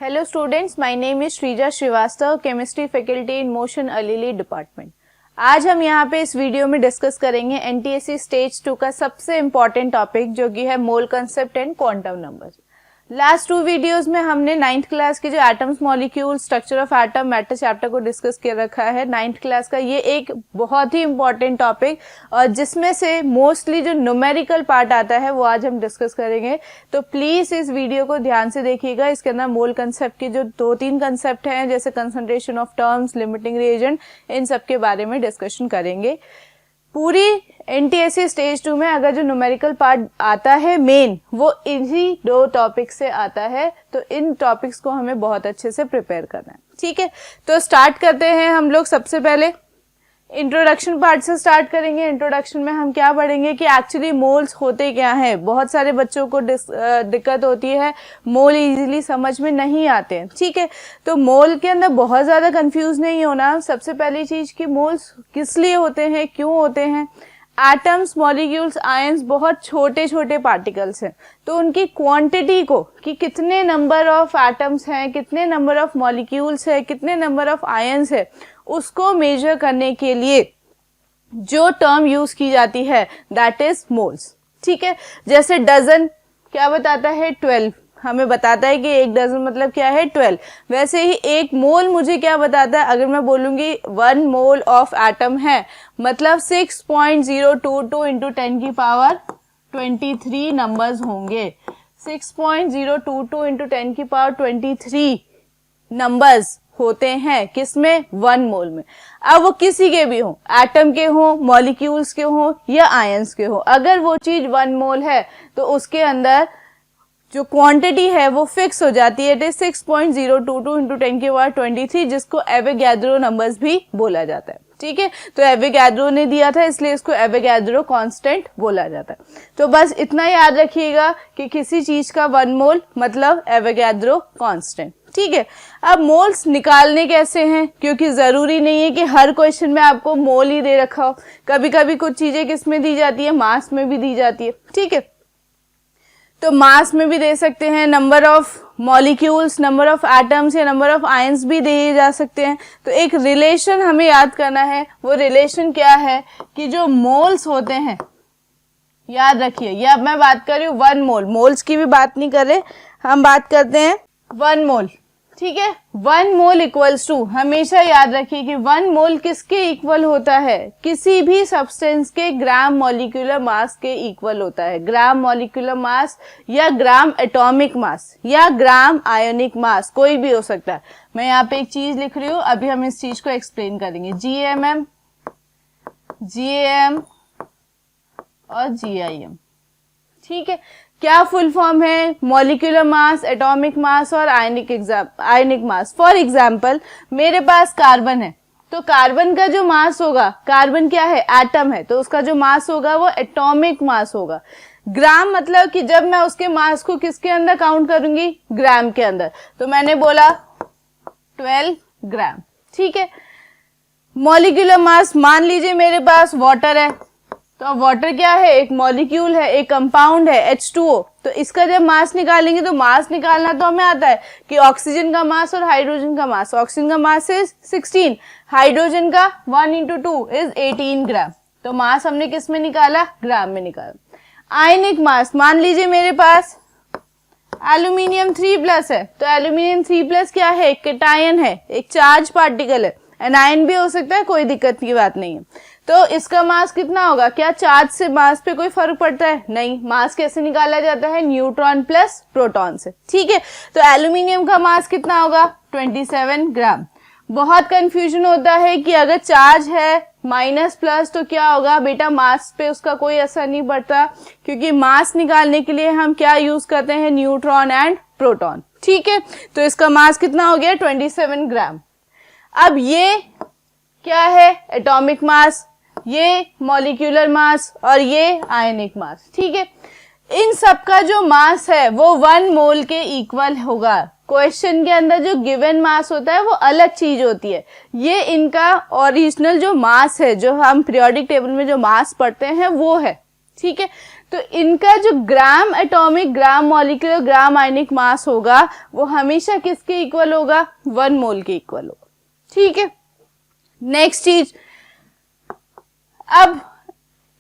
Hello students, my name is Shrija Srivastava, Chemistry Faculty in Motion Alili Department. आज हम यहाँ पे इस वीडियो में डिस्कस करेंगे एनटीएससी स्टेज 2 का सबसे इम्पॉर्टेंट टॉपिक जो कि है मोल concept and quantum numbers. Last 2 videos में हमने 9th क्लास के जो atoms, molecule, structure of atom, matter chapter को डिस्कस कर रखा है। 9th क्लास का ये एक बहुत ही इम्पॉर्टेंट टॉपिक और जिसमें से मोस्टली जो न्यूमेरिकल पार्ट आता है वो आज हम डिस्कस करेंगे। तो प्लीज इस वीडियो को ध्यान से देखिएगा। इसके अंदर मोल कंसेप्ट के जो 2-3 कंसेप्ट हैं जैसे concentration of terms, limiting reagent, इन सब के बारे में डिस्कशन करेंगे। पूरी एनटीएससी स्टेज 2 में अगर जो न्यूमेरिकल पार्ट आता है मेन, वो इन्हीं 2 टॉपिक से आता है। तो इन टॉपिक्स को हमें बहुत अच्छे से प्रिपेयर करना है, ठीक है। तो स्टार्ट करते हैं हम लोग। सबसे पहले इंट्रोडक्शन पार्ट से स्टार्ट करेंगे। इंट्रोडक्शन में हम क्या पढ़ेंगे कि एक्चुअली मोल्स होते क्या हैं। बहुत सारे बच्चों को दिक्कत होती है, मोल इजीली समझ में नहीं आते हैं, ठीक है। तो मोल के अंदर बहुत ज्यादा कंफ्यूज नहीं होना। सबसे पहली चीज कि मोल्स किस लिए होते हैं, क्यों होते हैं। एटम्स, मॉलिक्यूल्स, आयंस बहुत छोटे छोटे पार्टिकल्स हैं, तो उनकी क्वांटिटी को कि कितने नंबर ऑफ एटम्स हैं, कितने नंबर ऑफ मॉलिक्यूल्स है, कितने नंबर ऑफ आयंस है, उसको मेजर करने के लिए जो टर्म यूज की जाती है दैट इज मोल्स, ठीक है। जैसे डजन क्या बताता है, 12 हमें बताता है कि एक डजन मतलब क्या है, 12। वैसे ही एक मोल मुझे क्या बताता है, अगर मैं बोलूंगी 1 मोल ऑफ एटम है मतलब 6.022 इंटू 10 की पावर 23 नंबर्स होंगे। 6.022 इंटू 10 की पावर 23 नंबर्स होते हैं किसमें, 1 मोल में। अब वो किसी के भी हो, एटम के हो, मॉलिक्यूल्स के हो या आयंस के हो, अगर वो चीज 1 मोल है तो उसके अंदर जो क्वांटिटी है वो फिक्स हो जाती है। इट इज 6.022 इंटू 10 की पावर 23, जिसको एवोगैड्रो नंबर्स भी बोला जाता है, ठीक है। तो एवोगैड्रो ने दिया था इसलिए इसको एवोगैड्रो कांस्टेंट बोला जाता है। तो बस इतना याद रखिएगा कि किसी चीज का 1 मोल मतलब एवोगैड्रो कांस्टेंट, ठीक है। अब मोल्स निकालने कैसे हैं, क्योंकि जरूरी नहीं है कि हर क्वेश्चन में आपको मोल ही दे रखा हो। कभी कभी कुछ चीजें किसमें दी जाती है, मास में भी दी जाती है, ठीक है। तो मास में भी दे सकते हैं, number of molecules, number of atoms या नंबर ऑफ आयंस भी दिए जा सकते हैं। तो एक रिलेशन हमें याद करना है। वो रिलेशन क्या है कि जो मोल्स होते हैं, याद रखिए, ये अब मैं बात कर रही हूँ 1 मोल, मोल्स की भी बात नहीं कर रहे, हम बात करते हैं 1 मोल, ठीक है। 1 मोल इक्वल्स टू, हमेशा याद रखिए कि 1 मोल किसके इक्वल होता है, किसी भी सब्सटेंस के ग्राम मॉलिक्यूलर मास के इक्वल होता है। ग्राम मॉलिक्यूलर मास या ग्राम एटॉमिक मास या ग्राम आयोनिक मास, कोई भी हो सकता है। मैं यहाँ पे एक चीज लिख रही हूँ, अभी हम इस चीज को एक्सप्लेन करेंगे। GMM, GAM और GIM, ठीक है। क्या फुल फॉर्म है, मॉलिक्यूलर मास, एटॉमिक मास और आयनिक मास। फॉर एग्जाम्पल मेरे पास कार्बन है, तो कार्बन का जो मास होगा, कार्बन क्या है, एटम है, तो उसका जो मास होगा वो एटॉमिक मास होगा। ग्राम मतलब कि जब मैं उसके मास को किसके अंदर काउंट करूंगी, ग्राम के अंदर, तो मैंने बोला 12 ग्राम, ठीक है। मॉलिक्यूलर मास, मान लीजिए मेरे पास वाटर है, तो वाटर क्या है, एक मॉलिक्यूल है, एक कंपाउंड है H2O। तो इसका जब मास निकालेंगे तो मास निकालना तो हमें आता है कि ऑक्सीजन का मास और हाइड्रोजन का मास। ऑक्सीजन का मास इज 16, हाइड्रोजन का 1 इंटू 2 इज 18 ग्राम। तो मास हमने किस में निकाला, ग्राम में निकाला। आयनिक मास, मान लीजिए मेरे पास एल्यूमिनियम 3+ है, तो एल्यूमिनियम 3+ क्या है, एक कैटायन है, एक चार्ज पार्टिकल है। एनायन भी हो सकता है, कोई दिक्कत की बात नहीं है। तो इसका मास कितना होगा, क्या चार्ज से मास पे कोई फर्क पड़ता है, नहीं। मास कैसे निकाला जाता है, न्यूट्रॉन प्लस प्रोटॉन से, ठीक है। तो एल्यूमिनियम का मास कितना होगा, 27 ग्राम। बहुत कंफ्यूजन होता है कि अगर चार्ज है माइनस प्लस तो क्या होगा, बेटा मास पे उसका कोई असर नहीं पड़ता, क्योंकि मास निकालने के लिए हम क्या यूज करते हैं, न्यूट्रॉन एंड प्रोटॉन, ठीक है। तो इसका मास कितना हो गया, 27 ग्राम। अब ये क्या है, एटॉमिक मास, ये मॉलिक्यूलर मास और ये आयनिक मास, ठीक है। इन सब का जो मास है वो 1 मोल के इक्वल होगा। क्वेश्चन के अंदर जो गिवन मास होता है वो अलग चीज होती है, ये इनका ओरिजिनल जो मास है, जो हम पीरियोडिक टेबल में जो मास पढ़ते हैं वो है, ठीक है, तो इनका जो ग्राम एटॉमिक, ग्राम मॉलिक्यूलर, ग्राम आयनिक मास होगा वो हमेशा किसके इक्वल होगा? 1 मोल के इक्वल होगा। ठीक है, नेक्स्ट चीज, अब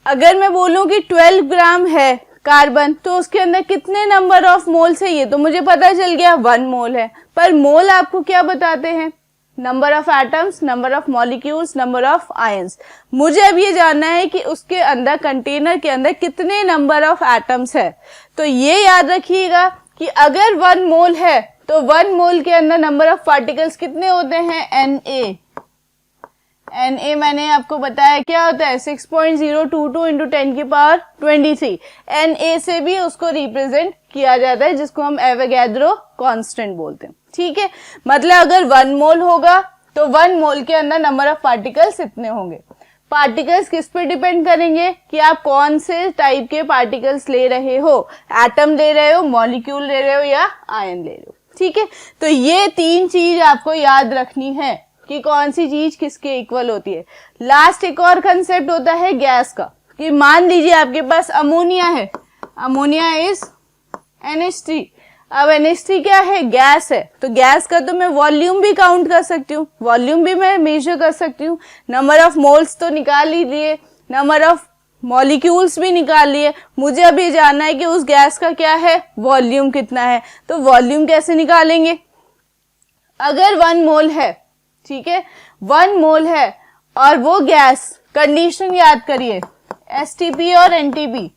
अगर मैं बोलूं कि 12 ग्राम है कार्बन, तो उसके अंदर कितने नंबर ऑफ मोल्स है? ये तो मुझे पता चल गया 1 मोल है, पर मोल आपको क्या बताते हैं? Number of atoms, number of molecules, number of ions. मुझे अब ये जानना है कि उसके अंदर, कंटेनर के अंदर कितने नंबर ऑफ एटम्स है। तो ये याद रखिएगा कि अगर 1 मोल है तो 1 मोल के अंदर नंबर ऑफ पार्टिकल्स कितने होते हैं? Na मैंने आपको बताया क्या होता है? 6.022 इंटू 10 की पावर 23। Na से भी उसको रिप्रेजेंट किया जाता है, जिसको हम एवोगैड्रो कांस्टेंट बोलते हैं। ठीक है, मतलब अगर 1 मोल होगा तो 1 मोल के अंदर नंबर ऑफ पार्टिकल्स इतने होंगे। पार्टिकल्स किस पे डिपेंड करेंगे कि आप कौन से टाइप के पार्टिकल्स ले रहे हो, एटम ले रहे हो, मॉलिक्यूल ले रहे हो या आयन ले रहे हो। ठीक है, तो ये 3 चीज आपको याद रखनी है कि कौन सी चीज किसके इक्वल होती है। लास्ट एक और कंसेप्ट होता है गैस का, कि मान लीजिए आपके पास अमोनिया है, अमोनिया इज NH3। अब NH3 क्या है? गैस है, तो गैस का तो मैं वॉल्यूम भी काउंट कर सकती हूँ, वॉल्यूम भी मैं मेजर कर सकती हूँ। नंबर ऑफ मोल्स तो निकाल ही लिए, नंबर ऑफ मॉलिक्यूल्स भी निकाल लिए, मुझे अभी जानना है कि उस गैस का क्या है? वॉल्यूम कितना है। तो वॉल्यूम कैसे निकालेंगे? अगर 1 मोल है, ठीक है, 1 मोल है और वो गैस, कंडीशन याद करिए, STP और NTP,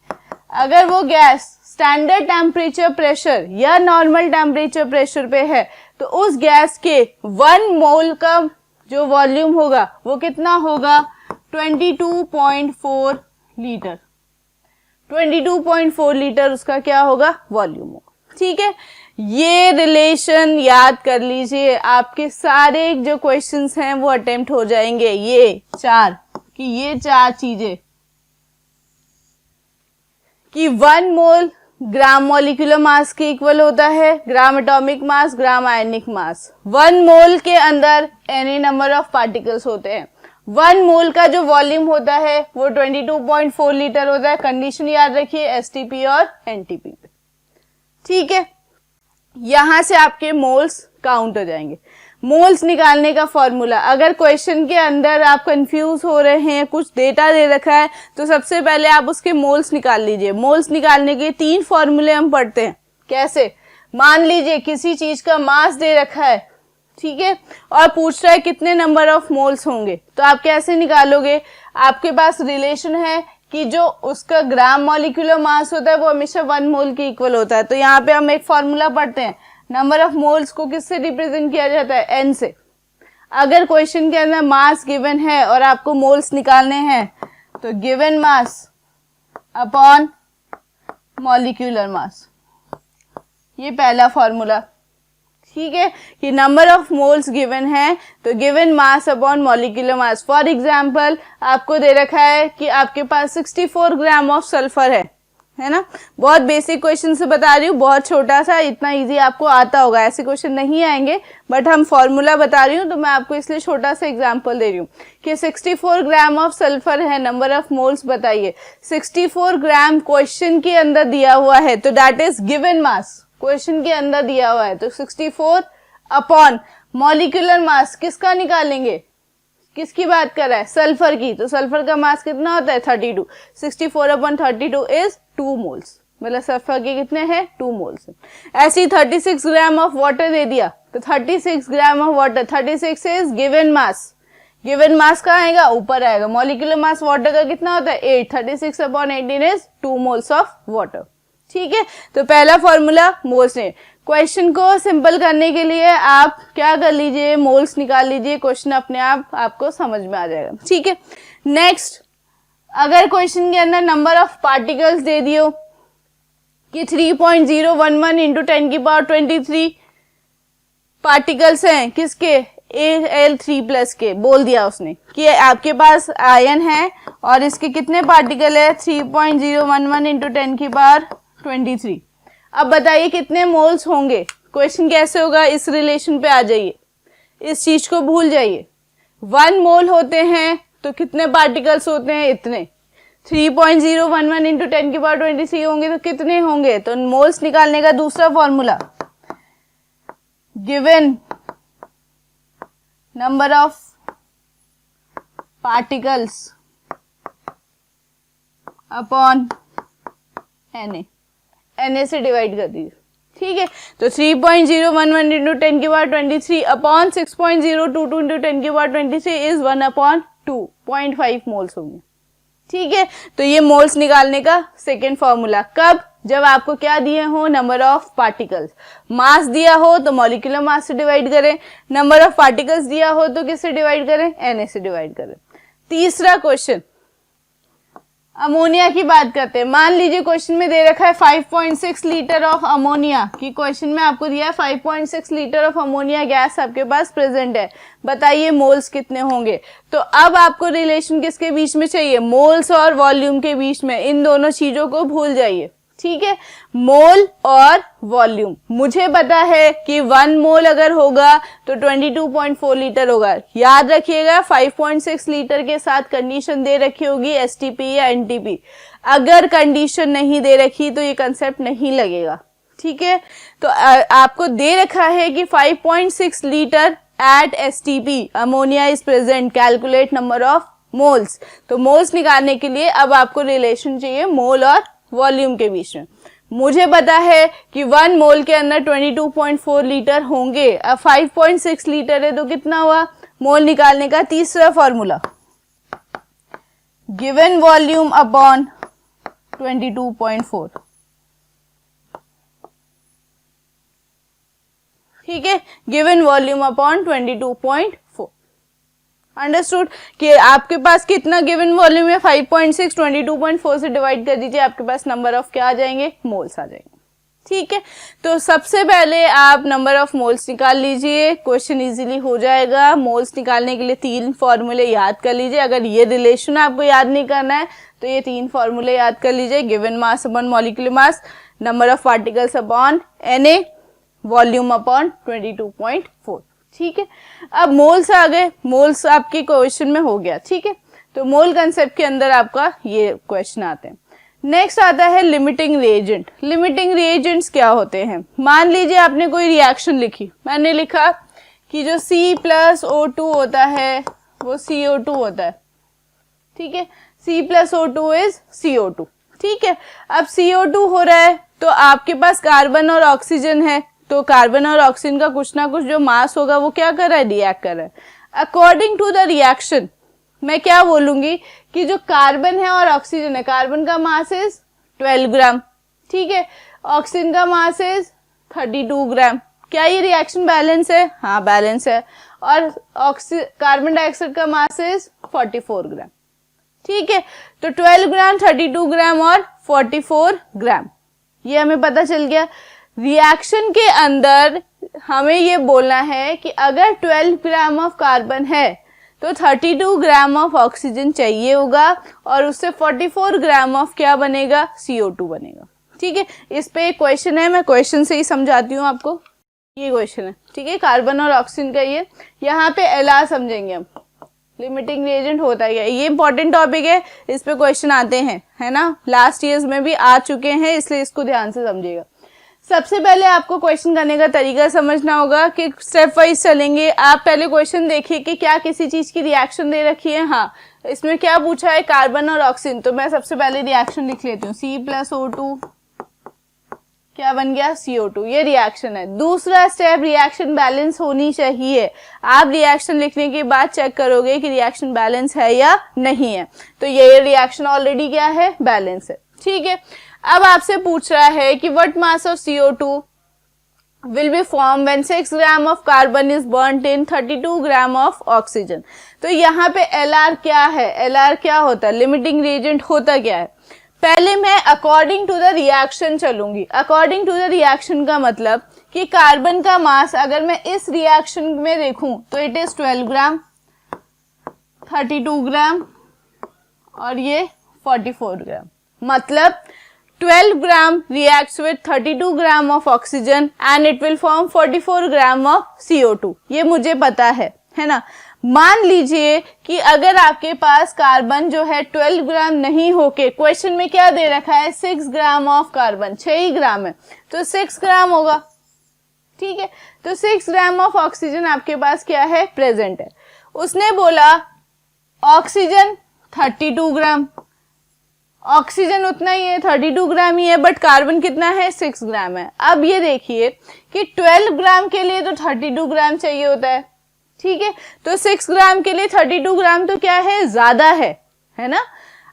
अगर वो गैस स्टैंडर्ड टेम्परेचर प्रेशर या नॉर्मल टेम्परेचर प्रेशर पे है, तो उस गैस के 1 मोल का जो वॉल्यूम होगा वो कितना होगा? 22.4 लीटर। 22.4 लीटर उसका क्या होगा? वॉल्यूम होगा। ठीक है, ये रिलेशन याद कर लीजिए, आपके सारे जो क्वेश्चंस हैं वो अटेम्प्ट हो जाएंगे। ये 4 चीजें, कि 1 मोल ग्राम मॉलिक्यूलर मास के इक्वल होता है, ग्राम एटॉमिक मास, ग्राम आयनिक मास। 1 मोल के अंदर एनी नंबर ऑफ पार्टिकल्स होते हैं। 1 मोल का जो वॉल्यूम होता है वो 22.4 लीटर होता है। कंडीशन याद रखिए, STP और NTP पे। ठीक है, यहां से आपके मोल्स काउंट हो जाएंगे। मोल्स निकालने का फॉर्मूला, अगर क्वेश्चन के अंदर आप कंफ्यूज हो रहे हैं, कुछ डेटा दे रखा है, तो सबसे पहले आप उसके मोल्स निकाल लीजिए। मोल्स निकालने के 3 फॉर्मूले हम पढ़ते हैं। कैसे? मान लीजिए किसी चीज का मास दे रखा है, ठीक है, और पूछ रहा है कितने नंबर ऑफ मोल्स होंगे, तो आप कैसे निकालोगे? आपके पास रिलेशन है कि जो उसका ग्राम मॉलिक्यूलर मास होता है वो हमेशा 1 मोल के इक्वल होता है। तो यहाँ पे हम एक फॉर्मूला पढ़ते हैं, नंबर ऑफ मोल्स को किससे रिप्रेजेंट किया जाता है? N से। अगर क्वेश्चन के अंदर मास गिवन है और आपको मोल्स निकालने हैं, तो given mass upon molecular mass, ये पहला फॉर्मूला। ठीक है, कि नंबर ऑफ मोल्स गिवन है तो given mass upon molecular mass. For example आपको दे रखा है कि आपके पास 64 ग्राम ऑफ सल्फर है ना। बहुत बेसिक क्वेश्चन से बता रही हूँ, बहुत छोटा सा, इतना इजी आपको आता होगा, ऐसे क्वेश्चन नहीं आएंगे, बट हम फॉर्मूला बता रही हूँ तो मैं आपको इसलिए छोटा सा एग्जांपल दे रही हूँ कि 64 ग्राम ऑफ सल्फर है, नंबर ऑफ मोल्स बताइए। 64 ग्राम क्वेश्चन के अंदर दिया हुआ है, तो that is given mass, question के अंदर दिया हुआ है, तो 64 अपॉन मॉलिक्यूलर मास किसका निकालेंगे? किसकी बात कर रहा है? सल्फर की। तो सल्फर का मास कितना होता है? 32। 64 अपॉन 32 इज 2 मोल्स, मतलब सल्फर के कितने हैं? 2 मोल्स। ऐसे ही 36 ग्राम ऑफ वाटर दे दिया, तो 36 gram of water, 36 is given mass. Given mass कहाँ आएगा? ऊपर आएगा। मॉलिक्यूलर मास वाटर का कितना होता है? 8। 36 upon 18 is 2 moles of water. ठीक है, तो पहला फॉर्मूला मोल्स ने। क्वेश्चन को सिंपल करने के लिए आप क्या कर लीजिए? मोल्स निकाल लीजिए, क्वेश्चन अपने आप आपको समझ में आ जाएगा। ठीक है, नेक्स्ट, अगर क्वेश्चन के अंदर नंबर ऑफ पार्टिकल्स दे दियो कि 3.011 इंटू 10 की पावर 23 पार्टिकल्स हैं, किसके? Al3+ के। बोल दिया उसने कि आपके पास आयन है और इसके कितने पार्टिकल है? 3.011 इंटू 10 की पावर 23। अब बताइए कितने मोल्स होंगे? क्वेश्चन कैसे होगा? इस रिलेशन पे आ जाइए, इस चीज को भूल जाइए। 1 मोल होते हैं तो कितने पार्टिकल्स होते हैं? इतने। 3.011 इंटू 10 की पावर 23 होंगे तो कितने होंगे? तो मोल्स निकालने का दूसरा formula, given number of particles upon Na से डिवाइड कर दीजिए, ठीक है। तो 3.011 इंटू 10 की पावर 23 अपॉन 6.022 इंटू 10 की पावर 23 इज 1/2, 0.5 मोल्स होंगे, ठीक है। तो ये मोल्स निकालने का सेकेंड फॉर्मूला, कब? जब आपको क्या दिए हो? Number of particles. मास दिया हो तो मॉलिक्यूलर मास से डिवाइड करें, नंबर ऑफ पार्टिकल्स दिया हो तो किससे डिवाइड करें? Na से डिवाइड करें। तीसरा क्वेश्चन, अमोनिया की बात करते हैं। मान लीजिए क्वेश्चन में दे रखा है 5.6 लीटर ऑफ अमोनिया की, क्वेश्चन में आपको दिया है 5.6 लीटर ऑफ अमोनिया गैस आपके पास प्रेजेंट है, बताइए मोल्स कितने होंगे? तो अब आपको रिलेशन किसके बीच में चाहिए? मोल्स और वॉल्यूम के बीच में। इन दोनों चीजों को भूल जाइए, ठीक है। मोल और वॉल्यूम, मुझे पता है कि 1 मोल अगर होगा तो 22.4 लीटर होगा। याद रखिएगा 5.6 लीटर के साथ कंडीशन दे रखी होगी एसटीपी या एनटीपी। अगर कंडीशन नहीं दे रखी तो ये कंसेप्ट नहीं लगेगा, ठीक है। तो आपको दे रखा है कि 5.6 litre at STP ammonia is present, calculate number of moles. तो मोल्स निकालने के लिए अब आपको रिलेशन चाहिए मोल और वॉल्यूम के बीच में। मुझे पता है कि 1 मोल के अंदर 22.4 लीटर होंगे। अब 5.6 लीटर है तो कितना हुआ? मोल निकालने का तीसरा फॉर्मूला, गिवन वॉल्यूम अपॉन 22.4, ठीक है। Given volume upon 22.4। अंडरस्टूड कि आपके पास कितना गिवन वॉल्यूम है? 5.6, 22.4 से डिवाइड कर दीजिए, आपके पास नंबर ऑफ क्या आ जाएंगे? मोल्स आ जाएंगे, ठीक है। तो सबसे पहले आप नंबर ऑफ मोल्स निकाल लीजिए, क्वेश्चन इजीली हो जाएगा। मोल्स निकालने के लिए 3 फॉर्मूले याद कर लीजिए। अगर ये रिलेशन आपको याद नहीं करना है तो ये 3 फॉर्मूले याद कर लीजिए, given mass upon molecular mass, number of particles upon Na, volume upon 22.4, ठीक है। अब मोल्स आ गए, मोल्स आपके क्वेश्चन में हो गया, ठीक है। तो मोल कंसेप्ट के अंदर आपका ये क्वेश्चन आते हैं। नेक्स्ट आता है लिमिटिंग रिएजेंट। लिमिटिंग रिएजेंट्स क्या होते हैं? मान लीजिए आपने कोई रिएक्शन लिखी, मैंने लिखा कि जो C+O2 होता है वो CO2 होता है, ठीक है। C+O2 इज CO2, ठीक है। अब CO2 हो रहा है तो आपके पास कार्बन और ऑक्सीजन है, तो कार्बन और ऑक्सीजन का कुछ ना कुछ जो मास होगा वो क्या कर रहा है? रिएक्ट कर रहा है। अकॉर्डिंग टू द रिएक्शन मैं क्या बोलूंगी कि जो कार्बन है और ऑक्सीजन है, कार्बन का मास इज 12 ग्राम, ठीक है। ऑक्सीजन का मास इज 32 ग्राम। क्या ये रिएक्शन बैलेंस है? हाँ बैलेंस है। और कार्बन डाइऑक्साइड का मास इज 44 ग्राम, ठीक है। तो 12 ग्राम, 32 ग्राम और 44 ग्राम, ये हमें पता चल गया। रिएक्शन के अंदर हमें ये बोलना है कि अगर 12 ग्राम ऑफ कार्बन है तो 32 ग्राम ऑफ ऑक्सीजन चाहिए होगा और उससे 44 ग्राम ऑफ क्या बनेगा? CO2 बनेगा, ठीक है। इस पे एक क्वेश्चन है, मैं क्वेश्चन से ही समझाती हूँ आपको। ये क्वेश्चन है, ठीक है, कार्बन और ऑक्सीजन का। ये यहाँ पे LR समझेंगे हम, लिमिटिंग रिएजेंट होता है। ये इंपॉर्टेंट टॉपिक है, इस पे क्वेश्चन आते हैं, है ना, लास्ट ईयर्स में भी आ चुके हैं, इसलिए इसको ध्यान से समझिएगा। सबसे पहले आपको क्वेश्चन करने का तरीका समझना होगा कि स्टेप वाइज चलेंगे। आप पहले क्वेश्चन देखिए कि क्या किसी चीज की रिएक्शन दे रखी है। हाँ, इसमें क्या पूछा है? कार्बन और ऑक्सीजन। तो मैं सबसे पहले रिएक्शन लिख लेती हूँ, C+O2 क्या बन गया? CO2। ये रिएक्शन है। दूसरा स्टेप, रिएक्शन बैलेंस होनी चाहिए। आप रिएक्शन लिखने के बाद चेक करोगे कि रिएक्शन बैलेंस है या नहीं है। तो ये रिएक्शन ऑलरेडी क्या है? बैलेंस है, ठीक है। अब आपसे पूछ रहा है कि what mass of CO2 will be formed when 6 gram of carbon is burnt in 32 gram of oxygen. तो यहाँ पे LR क्या है? LR क्या होता है? लिमिटिंग रिएजेंट होता क्या है? पहले मैं अकॉर्डिंग टू द रिएक्शन चलूंगी। अकॉर्डिंग टू द रिएक्शन का मतलब कि कार्बन का मास अगर मैं इस रिएक्शन में देखूं तो इट इज 12 ग्राम, 32 ग्राम और ये 44 ग्राम। मतलब 12 ग्राम reacts with 32 gram of oxygen and it will form 44 gram of CO2। ये मुझे पता है ना। मान लीजिए कि अगर आपके पास कार्बन जो है 12 ग्राम नहीं होके, क्वेश्चन में क्या दे रखा है 6 ग्राम ऑफ कार्बन, 6 ही ग्राम है तो 6 ग्राम होगा, ठीक है। तो 6 ग्राम ऑफ ऑक्सीजन आपके पास क्या है, प्रेजेंट है। उसने बोला ऑक्सीजन 32 ग्राम, ऑक्सीजन उतना ही है 32 ग्राम ही है, बट कार्बन कितना है 6 ग्राम है। अब ये देखिए कि 12 ग्राम के लिए तो 32 ग्राम चाहिए होता है, ठीक है। तो 6 ग्राम के लिए 32 ग्राम तो क्या है, ज्यादा है ना।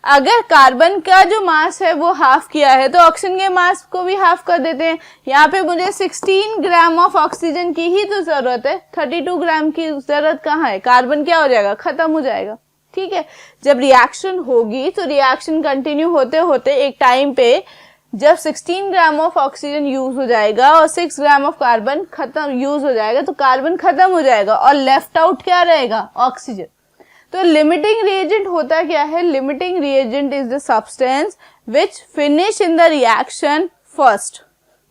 अगर कार्बन का जो मास है वो हाफ किया है तो ऑक्सीजन के मास को भी हाफ कर देते हैं। यहाँ पे मुझे 16 ग्राम ऑफ ऑक्सीजन की ही तो जरूरत है, 32 ग्राम की जरूरत कहाँ है, कार्बन क्या हो जाएगा, खत्म हो जाएगा, ठीक है। जब रिएक्शन होगी तो रिएक्शन कंटिन्यू होते होते एक टाइम पे जब 16 ग्राम ऑफ ऑक्सीजन यूज हो जाएगा और 6 ग्राम ऑफ कार्बन खत्म यूज हो जाएगा तो कार्बन खत्म हो जाएगा और लेफ्ट आउट क्या रहेगा, ऑक्सीजन। तो लिमिटिंग रिएजेंट होता क्या है, limiting reagent is the substance which finish in the reaction first,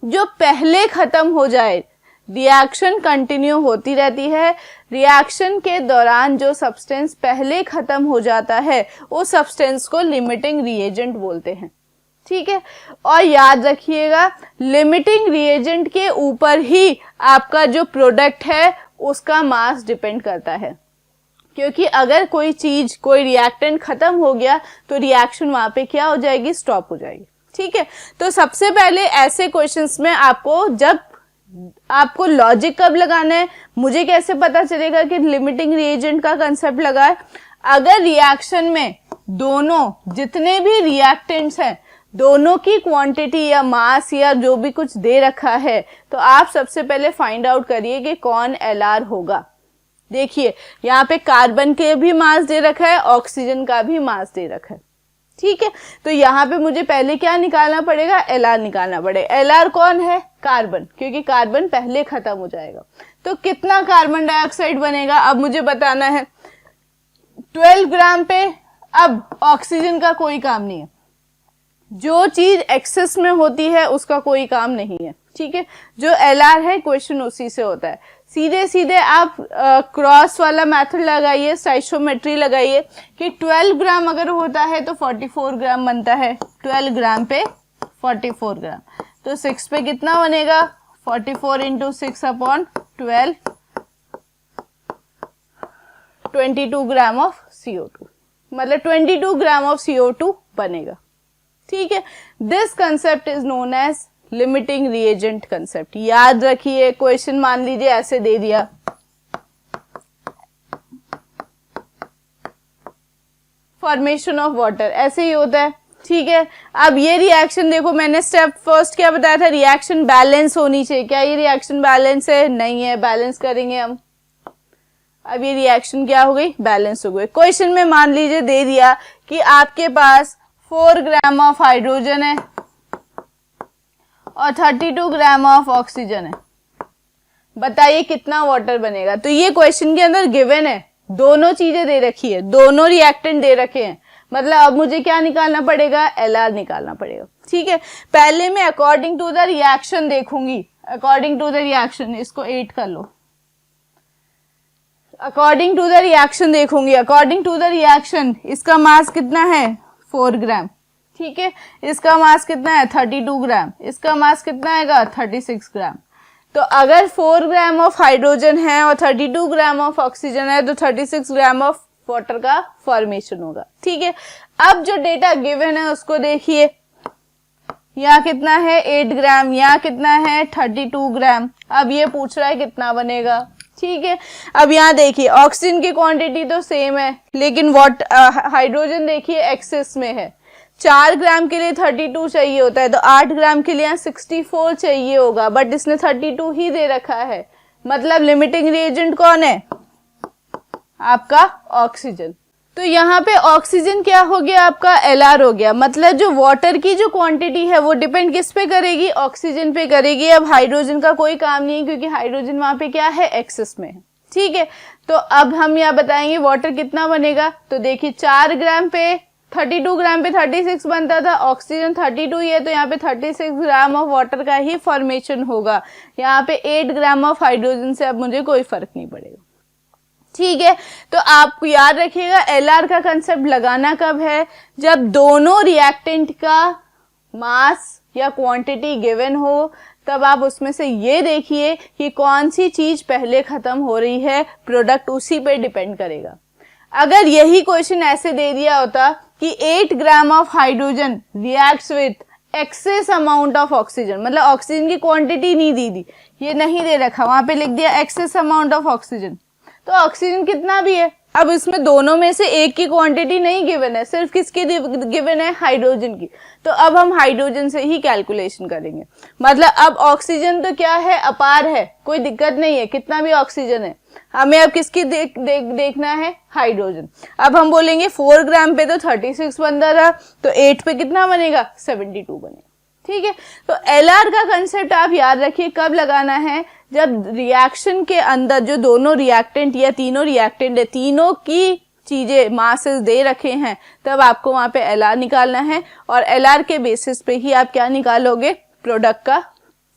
जो पहले खत्म हो जाए। रिएक्शन कंटिन्यू होती रहती है, रिएक्शन के दौरान जो सब्सटेंस पहले खत्म हो जाता है उस सब्सटेंस को लिमिटिंग रिएजेंट बोलते हैं, ठीक है। और याद रखिएगा लिमिटिंग रिएजेंट के ऊपर ही आपका जो प्रोडक्ट है उसका मास डिपेंड करता है, क्योंकि अगर कोई चीज कोई रिएक्टेंट खत्म हो गया तो रिएक्शन वहां पे क्या हो जाएगी, स्टॉप हो जाएगी, ठीक है। तो सबसे पहले ऐसे क्वेश्चंस में आपको लॉजिक कब लगाना है, मुझे कैसे पता चलेगा कि लिमिटिंग रिएजेंट का कंसेप्ट लगा है, अगर रिएक्शन में दोनों जितने भी रिएक्टेंट्स हैं दोनों की क्वांटिटी या मास या जो भी कुछ दे रखा है तो आप सबसे पहले फाइंड आउट करिए कि कौन एलआर होगा। देखिए यहाँ पे कार्बन के भी मास दे रखा है, ऑक्सीजन का भी मास दे रखा है, ठीक है। तो यहाँ पे मुझे पहले क्या निकालना पड़ेगा, एलआर निकालना पड़ेगा। एलआर कौन है, कार्बन, क्योंकि कार्बन पहले खत्म हो जाएगा। तो कितना कार्बन डाइऑक्साइड बनेगा अब मुझे बताना है 12 ग्राम पे। अब ऑक्सीजन का कोई काम नहीं है, जो चीज एक्सेस में होती है उसका कोई काम नहीं है, ठीक है। जो एलआर है क्वेश्चन उसी से होता है, सीधे सीधे आप क्रॉस वाला मेथड लगाइए, स्टोइचियोमेट्री लगाइए कि 12 ग्राम अगर होता है तो 44 ग्राम बनता है, 12 ग्राम पे 44 ग्राम, तो 6 पे कितना बनेगा, 44 into 6 upon 12, 22 gram of CO2, मतलब 22 ग्राम ऑफ CO2 बनेगा, ठीक है। This concept is known as limiting reagent concept. याद रखिए क्वेश्चन मान लीजिए ऐसे दे दिया, फॉर्मेशन ऑफ वाटर, ऐसे ही होता है, ठीक है। अब ये रिएक्शन देखो, मैंने स्टेप फर्स्ट क्या बताया था, रिएक्शन बैलेंस होनी चाहिए, क्या ये रिएक्शन बैलेंस है, नहीं है, बैलेंस करेंगे हम। अब ये रिएक्शन क्या हो गई, बैलेंस हो गई। क्वेश्चन में मान लीजिए दे दिया कि आपके पास 4 ग्राम ऑफ हाइड्रोजन है और 32 ग्राम ऑफ ऑक्सीजन है, बताइए कितना वाटर बनेगा। तो ये क्वेश्चन के अंदर गिवन है, दोनों चीजें दे रखी है, दोनों रिएक्टेंट दे रखे हैं, मतलब अब मुझे क्या निकालना पड़ेगा, एलआर निकालना पड़ेगा, ठीक है। पहले मैं अकॉर्डिंग टू द रिएक्शन देखूंगी, अकॉर्डिंग टू द रिएक्शन, इसको 8 कर लो, अकॉर्डिंग टू द रिएक्शन देखूंगी, अकॉर्डिंग टू द रिएक्शन इसका मास कितना है 4 ग्राम, ठीक है। इसका मास कितना है 32 ग्राम, इसका मास कितना आएगा 36 ग्राम। तो अगर 4 ग्राम ऑफ हाइड्रोजन है और 32 ग्राम ऑफ ऑक्सीजन है तो 36 ग्राम ऑफ वाटर का फॉर्मेशन होगा, ठीक है। अब जो डेटा गिवन है उसको देखिए, यहाँ कितना है 8 ग्राम, यहाँ कितना है 32 ग्राम। अब ये पूछ रहा है कितना बनेगा, ठीक है। अब यहाँ देखिए ऑक्सीजन की क्वांटिटी तो सेम है, लेकिन हाइड्रोजन देखिए एक्सेस में है, 4 ग्राम के लिए 32 चाहिए होता है, तो 8 ग्राम के लिए यहाँ 64 चाहिए होगा, बट इसने 32 ही दे रखा है, मतलब लिमिटिंग रिएजेंट कौन है, आपका ऑक्सीजन। तो यहाँ पे ऑक्सीजन क्या हो गया, आपका एलआर हो गया, मतलब जो वाटर की जो क्वांटिटी है वो डिपेंड किस पे करेगी, ऑक्सीजन पे करेगी। अब हाइड्रोजन का कोई काम नहीं है क्योंकि हाइड्रोजन वहां पे क्या है, एक्सेस में है, ठीक है। तो अब हम यहाँ बताएंगे वाटर कितना बनेगा। तो देखिए 4 ग्राम पे 32 ग्राम पे 36 बनता था, ऑक्सीजन 32 ही है तो यहाँ पे 36 ग्राम ऑफ वाटर का ही फॉर्मेशन होगा। यहाँ पे 8 ग्राम ऑफ हाइड्रोजन से अब मुझे कोई फर्क नहीं पड़ेगा, ठीक है, तो आप याद रखिएगा एलआर का कंसेप्ट लगाना कब है, जब दोनों रिएक्टेंट का मास या क्वांटिटी गिवन हो, तब आप उसमें से ये देखिए कि कौन सी चीज पहले खत्म हो रही है, प्रोडक्ट उसी पे डिपेंड करेगा। अगर यही क्वेश्चन ऐसे दे दिया होता कि 8 gram of hydrogen reacts with excess amount of oxygen, मतलब ऑक्सीजन की क्वांटिटी नहीं दी, ये नहीं दे रखा, वहां पे लिख दिया एक्सेस अमाउंट ऑफ ऑक्सीजन, तो ऑक्सीजन कितना भी है। अब इसमें दोनों में से एक की क्वांटिटी नहीं गिवन है, सिर्फ किसकी गिवन है, हाइड्रोजन की, तो अब हम हाइड्रोजन से ही कैलकुलेशन करेंगे। मतलब अब ऑक्सीजन तो क्या है, अपार है, कोई दिक्कत नहीं है, कितना भी ऑक्सीजन है, हमें अब किसकी देखना है, हाइड्रोजन। अब हम बोलेंगे 4 ग्राम पे तो 36 बनता था, तो 8 पे कितना बनेगा, 72 बनेगा। ठीक है, तो एलआर का कंसेप्ट आप याद रखिए कब लगाना है, जब रिएक्शन के अंदर जो दोनों रिएक्टेंट या तीनों रिएक्टेंट है, तीनों की चीजें मासेस दे रखे हैं, तब आपको वहां पे एलआर निकालना है, और एलआर के बेसिस पे ही आप क्या निकालोगे, प्रोडक्ट का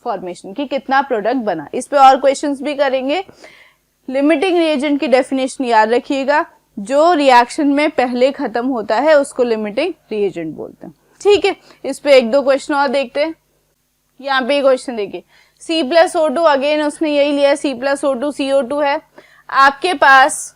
फॉर्मेशन, कि कितना प्रोडक्ट बना। इस पे और क्वेश्चंस भी करेंगे। लिमिटिंग रिएजेंट की डेफिनेशन याद रखिएगा, जो रिएक्शन में पहले खत्म होता है उसको लिमिटिंग रिएजेंट बोलते हैं। ठीक है, इस पे एक दो क्वेश्चन और देखते हैं। यहाँ पे क्वेश्चन देखिए, C+O2, अगेन उसने यही लिया, C+O2 CO2 है, आपके पास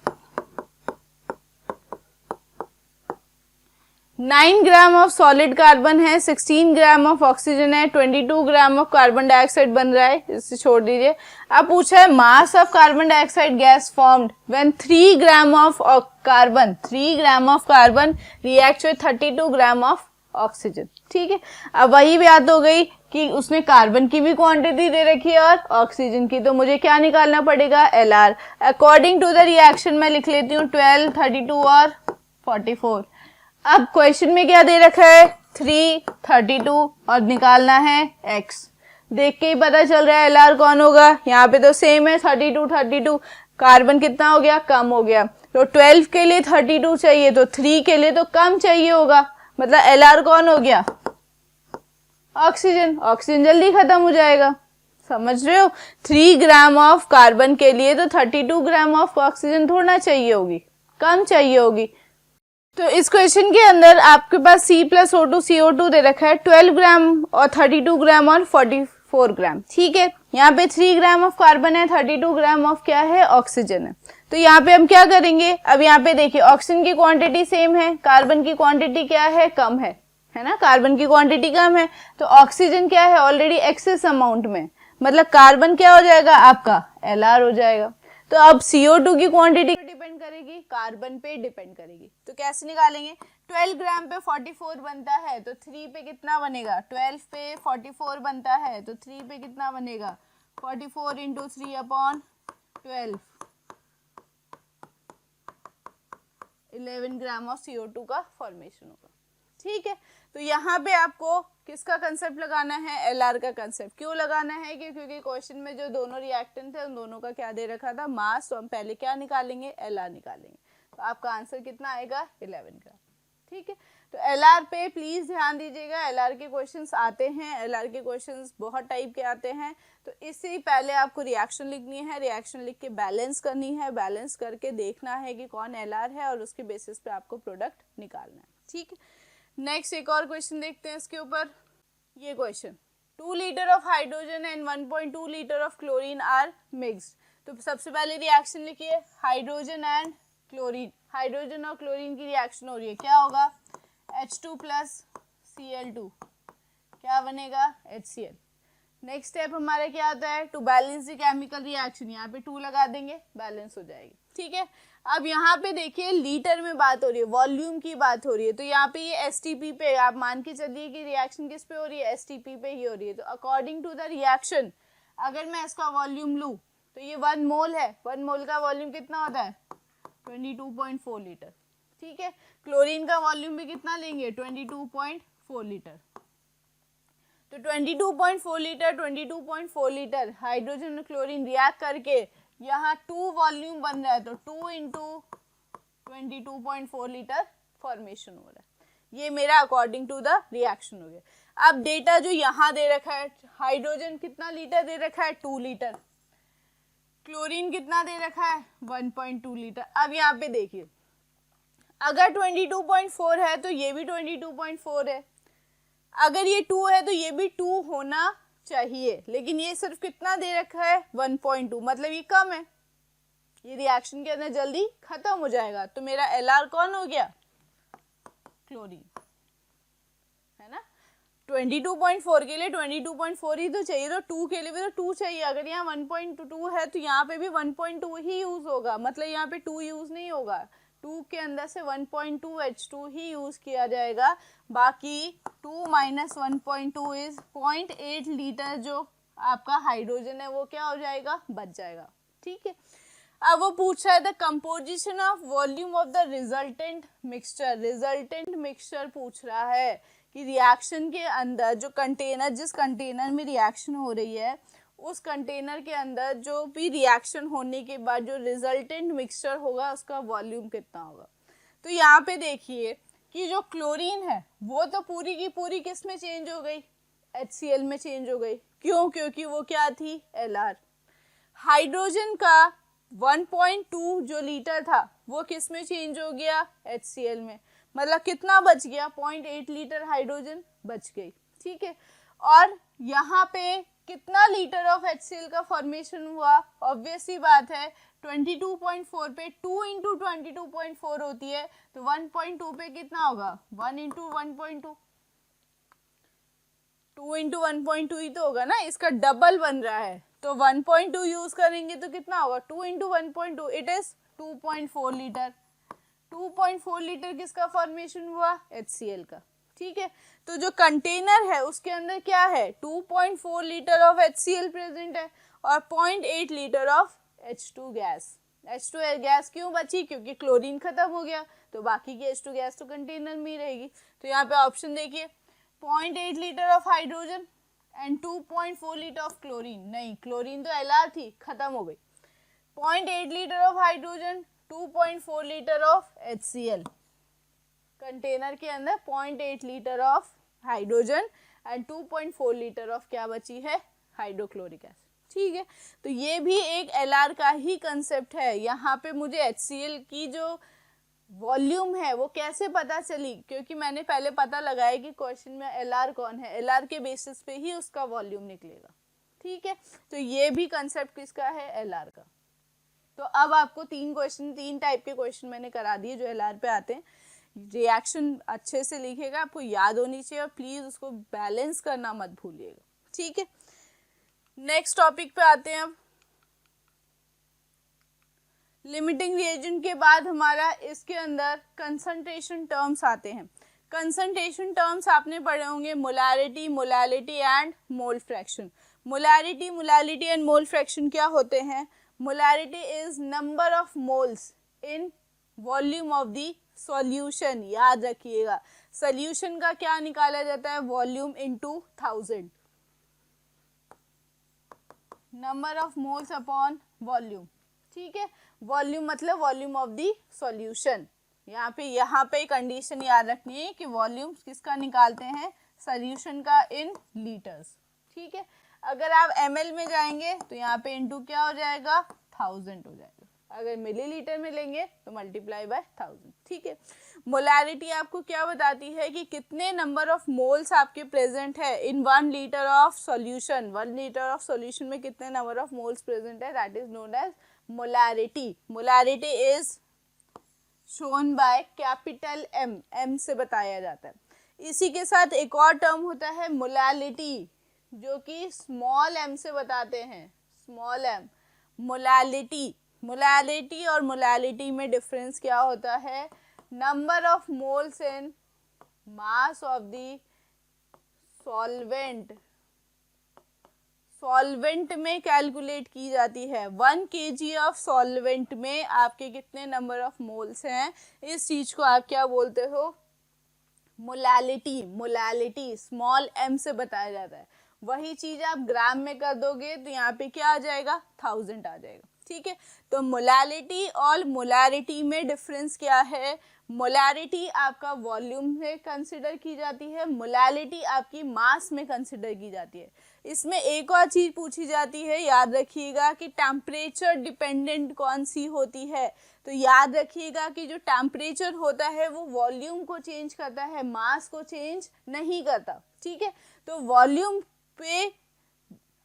9 ग्राम ऑफ सॉलिड कार्बन है, 16 ग्राम ऑफ ऑक्सीजन है, 22 ग्राम ऑफ कार्बन डाइऑक्साइड बन रहा है, इसे छोड़ दीजिए। अब पूछा है mass of carbon dioxide gas formed when 3 gram of carbon, 3 gram of carbon react with 32 gram of oxygen. ठीक है, अब वही बात हो गई कि उसने कार्बन की भी क्वांटिटी दे रखी है और ऑक्सीजन की, तो मुझे क्या निकालना पड़ेगा, LR. According to the reaction मैं लिख लेती हूँ 12, 32 और 44। अब क्वेश्चन में क्या दे रखा है, 3, 32 और निकालना है x। देख के ही पता चल रहा है एलआर कौन होगा, यहाँ पे तो सेम है, 32, 32, कार्बन कितना हो गया, कम हो गया, तो 12 के लिए 32 चाहिए, तो 3 के लिए तो कम चाहिए होगा, मतलब एलआर कौन हो गया, ऑक्सीजन। ऑक्सीजन जल्दी खत्म हो जाएगा, समझ रहे हो। 3 ग्राम ऑफ कार्बन के लिए तो 32 ग्राम ऑफ ऑक्सीजन थोड़ा चाहिए होगी, कम चाहिए होगी। तो इस क्वेश्चन के अंदर आपके पास C+O2 CO2 दे रखा है 12 ग्राम और 32 ग्राम और 44 ग्राम। ठीक है, यहाँ पे 3 ग्राम ऑफ कार्बन है, 32 ग्राम ऑफ क्या है, ऑक्सीजन है। तो यहाँ पे हम क्या करेंगे, अब यहाँ पे देखिए ऑक्सीजन की क्वांटिटी सेम है, कार्बन की क्वांटिटी क्या है, कम है ना, कार्बन की क्वांटिटी कम है, तो ऑक्सीजन क्या है, ऑलरेडी एक्सेस अमाउंट में, मतलब कार्बन क्या हो जाएगा आपका, एलआर हो जाएगा। तो अब CO2 की क्वांटिटी डिपेंड करेगी, कार्बन पे डिपेंड करेगी, तो कैसे निकालेंगे, 12 ग्राम पे 44 बनता है, तो 3 पे कितना बनेगा, 12 पे 44 बनता है, तो 3 पे कितना बनेगा, 44 इंटू 3/12, 11 ग्राम ऑफ CO2 का फॉर्मेशन होगा। ठीक है, तो यहाँ पे आपको किसका कंसेप्ट लगाना है, एलआर का कंसेप्ट। क्यों लगाना है, क्योंकि क्वेश्चन में जो दोनों रिएक्टेंट थे उन दोनों का क्या दे रखा था, मास, तो हम पहले क्या निकालेंगे, एलआर निकालेंगे, तो आपका आंसर कितना आएगा, 11 ग्राम। ठीक है, तो एलआर पे प्लीज ध्यान दीजिएगा, एलआर के क्वेश्चंस आते हैं, एलआर के क्वेश्चंस बहुत टाइप के आते हैं, तो इससे पहले आपको रिएक्शन लिखनी है, रिएक्शन लिख के बैलेंस करनी है, बैलेंस करके देखना है कि कौन एलआर है और उसके बेसिस पे आपको प्रोडक्ट निकालना है। ठीक है, नेक्स्ट एक और क्वेश्चन देखते हैं इसके ऊपर। ये question, 2 litre of hydrogen and 1.2 litre of chlorine are mixed. तो सबसे पहले रिएक्शन लिखिए, हाइड्रोजन एंड क्लोरीन, हाइड्रोजन और क्लोरीन की रिएक्शन हो रही है, क्या होगा, H2 प्लस Cl2, क्या बनेगा, HCl। नेक्स्ट स्टेप हमारा क्या आता है, to balance the chemical reaction, यहाँ पे 2 लगा देंगे, बैलेंस हो जाएगी। ठीक है, अब यहाँ पे देखिए लीटर में बात हो रही है, वॉल्यूम की बात हो रही है, तो यहाँ पे ये STP पे आप मान के चलिए कि रिएक्शन किस पे हो रही है, STP पे ही हो रही है, तो अकॉर्डिंग टू द रिएक्शन अगर मैं इसका वॉल्यूम लूँ तो ये 1 मोल है, 1 मोल का वॉल्यूम कितना होता है, 22.4 लीटर। ठीक है, क्लोरीन का वॉल्यूम भी कितना लेंगे, 22.4 लीटर, तो 22.4 लीटर, 22.4 लीटर हाइड्रोजन और क्लोरीन रिएक्ट करके यहाँ 2 वॉल्यूम बन रहा है, तो 2 इंटू 22.4 लीटर फॉर्मेशन हो रहा है। ये मेरा अकॉर्डिंग टू द रिएक्शन हो गया। अब डेटा जो यहाँ दे रखा है, हाइड्रोजन कितना लीटर दे रखा है, 2 लीटर, क्लोरीन कितना दे रखा है 1.2 लीटर। अब यहाँ पे देखिए अगर 22.4 है तो ये भी 22.4 है, अगर ये 2 है तो ये भी 2 होना चाहिए, लेकिन ये सिर्फ कितना दे रखा है 1.2, मतलब ये कम है, ये रिएक्शन के अंदर जल्दी खत्म हो जाएगा। तो मेरा एलआर कौन हो गया, क्लोरीन, है ना। 22.4 के लिए 22.4 ही तो चाहिए, तो 2 के लिए भी तो 2 चाहिए। अगर यहाँ 1.2 है तो यहाँ पे भी 1.2 ही यूज होगा, मतलब यहाँ पे 2 यूज नहीं होगा, 2 के अंदर से 1.2 H2 ही यूज किया जाएगा। बाकी 2 - 1.2 इज 0.8 लीटर जो आपका हाइड्रोजन है वो क्या हो जाएगा, बच जाएगा। ठीक है, अब वो पूछ रहा है the composition of volume of the resultant mixture. Resultant mixture पूछ रहा है कि रिएक्शन के अंदर जो कंटेनर, जिस कंटेनर में रिएक्शन हो रही है उस कंटेनर के अंदर जो भी रिएक्शन होने के बाद जो रिजल्टेंट मिक्सचर होगा उसका वॉल्यूम कितना होगा। तो यहाँ पे देखिए कि जो क्लोरीन है वो तो पूरी की पूरी किस में चेंज हो गई, HCl में चेंज हो गई। क्यों, क्योंकि वो क्या थी, Lr। हाइड्रोजन का 1.2 जो लीटर था वो किस में चेंज हो गया, HCl में, मतलब कितना बच गया, 0.8 लीटर हाइड्रोजन बच गई। ठीक है, और यहाँ पे कितना लीटर ऑफ HCl का फॉर्मेशन हुआ, ऑब्वियस सी बात है 22.4 पे 2 × 22.4 होती है, तो 1.2 पे कितना होगा, 1 × 1.2, 2 × 1.2 ही तो होगा ना, इसका डबल बन रहा है, तो 1.2 यूज करेंगे तो कितना होगा, 2 × 1.2 इट इज 2.4 लीटर। 2.4 लीटर किसका फॉर्मेशन हुआ, HCl का। ठीक है, तो जो कंटेनर है उसके अंदर क्या है, 2.4 लीटर ऑफ HCl प्रेजेंट है और 0.8 litre of H2 gas. H2 gas क्यों बची, क्योंकि क्लोरीन खत्म हो गया, तो बाकी की H2 गैस तो कंटेनर में ही रहेगी। तो यहाँ पे ऑप्शन देखिए 0.8 litre of hydrogen and 2.4 litre of chlorine, नहीं क्लोरीन तो Lr थी, खत्म हो गई। 0.8 litre of hydrogen, 2.4 litre of HCl, container के अंदर 0.8 litre of hydrogen and 2.4 litre of क्या बची है, हाइड्रोक्लोरिक एसिड। ठीक है, तो ये भी एक Lr का ही कंसेप्ट है। यहाँ पे मुझे HCl की जो वॉल्यूम है वो कैसे पता चली, क्योंकि मैंने पहले पता लगाया कि क्वेश्चन में Lr कौन है, Lr के बेसिस पे ही उसका वॉल्यूम निकलेगा। ठीक है, तो ये भी कंसेप्ट किसका है, Lr का। तो अब आपको 3 टाइप के क्वेश्चन मैंने करा दिए जो Lr पे आते हैं। रिएक्शन अच्छे से लिखेगा, आपको याद होनी चाहिए और प्लीज उसको बैलेंस करना मत भूलिएगा। ठीक है, नेक्स्ट टॉपिक पे आते हैं। अब लिमिटिंग रिएजेंट के बाद हमारा इसके अंदर कंसंट्रेशन टर्म्स आते हैं। कंसंट्रेशन टर्म्स आपने पढ़े होंगे, molarity, molality and mole fraction. Molarity, molality and mole fraction क्या होते हैं, molarity is number of moles in volume of the solution. याद रखिएगा, सॉल्यूशन का क्या निकाला जाता है, volume into 1000, number of moles upon volume. ठीक है, वॉल्यूम मतलब वॉल्यूम ऑफ द सॉल्यूशन। यहाँ पे कंडीशन याद रखनी है कि वॉल्यूम किसका निकालते हैं, सॉल्यूशन का इन लीटर्स। ठीक है, अगर आप ml में जाएंगे तो यहाँ पे इनटू क्या हो जाएगा, 1000 हो जाएगा। अगर मिलीलीटर में लेंगे तो मल्टीप्लाई बाय 1000। ठीक है, मोलैरिटी आपको क्या बताती है कि कितने नंबर ऑफ मोल्स आपके प्रेजेंट है in 1 litre of solution. 1 litre of solution में कितने नंबर ऑफ मोल्स प्रेजेंट है, that is known as molarity. Molarity is shown by capital M से बताया जाता है। इसी के साथ एक और टर्म होता है मोलैलिटी, जो कि स्मॉल m से बताते हैं, स्मॉल m। मोलैलिटी, मोलैलिटी और मोलैलिटी में डिफरेंस क्या होता है, number of moles in mass of the solvent. Solvent में कैलकुलेट की जाती है। 1 kg ऑफ सॉल्वेंट में आपके कितने नंबर ऑफ मोल्स हैं, इस चीज को आप क्या बोलते हो, मोलैलिटी। मोलैलिटी स्मॉल m से बताया जाता है। वही चीज आप ग्राम में कर दोगे तो यहाँ पे क्या आ जाएगा, 1000 आ जाएगा। ठीक है। तो मोलैलिटी और मोलारिटी में डिफरेंस क्या है? मोलारिटी आपका वॉल्यूम में कंसिडर की जाती है, मोलैलिटी आपकी मास में कंसिडर की जाती है। इसमें एक और चीज पूछी जाती है, याद रखिएगा कि टेम्परेचर डिपेंडेंट कौन सी होती है। तो याद रखिएगा कि जो टेम्परेचर होता है वो वॉल्यूम को चेंज करता है, मास को चेंज नहीं करता, ठीक है। तो वॉल्यूम पे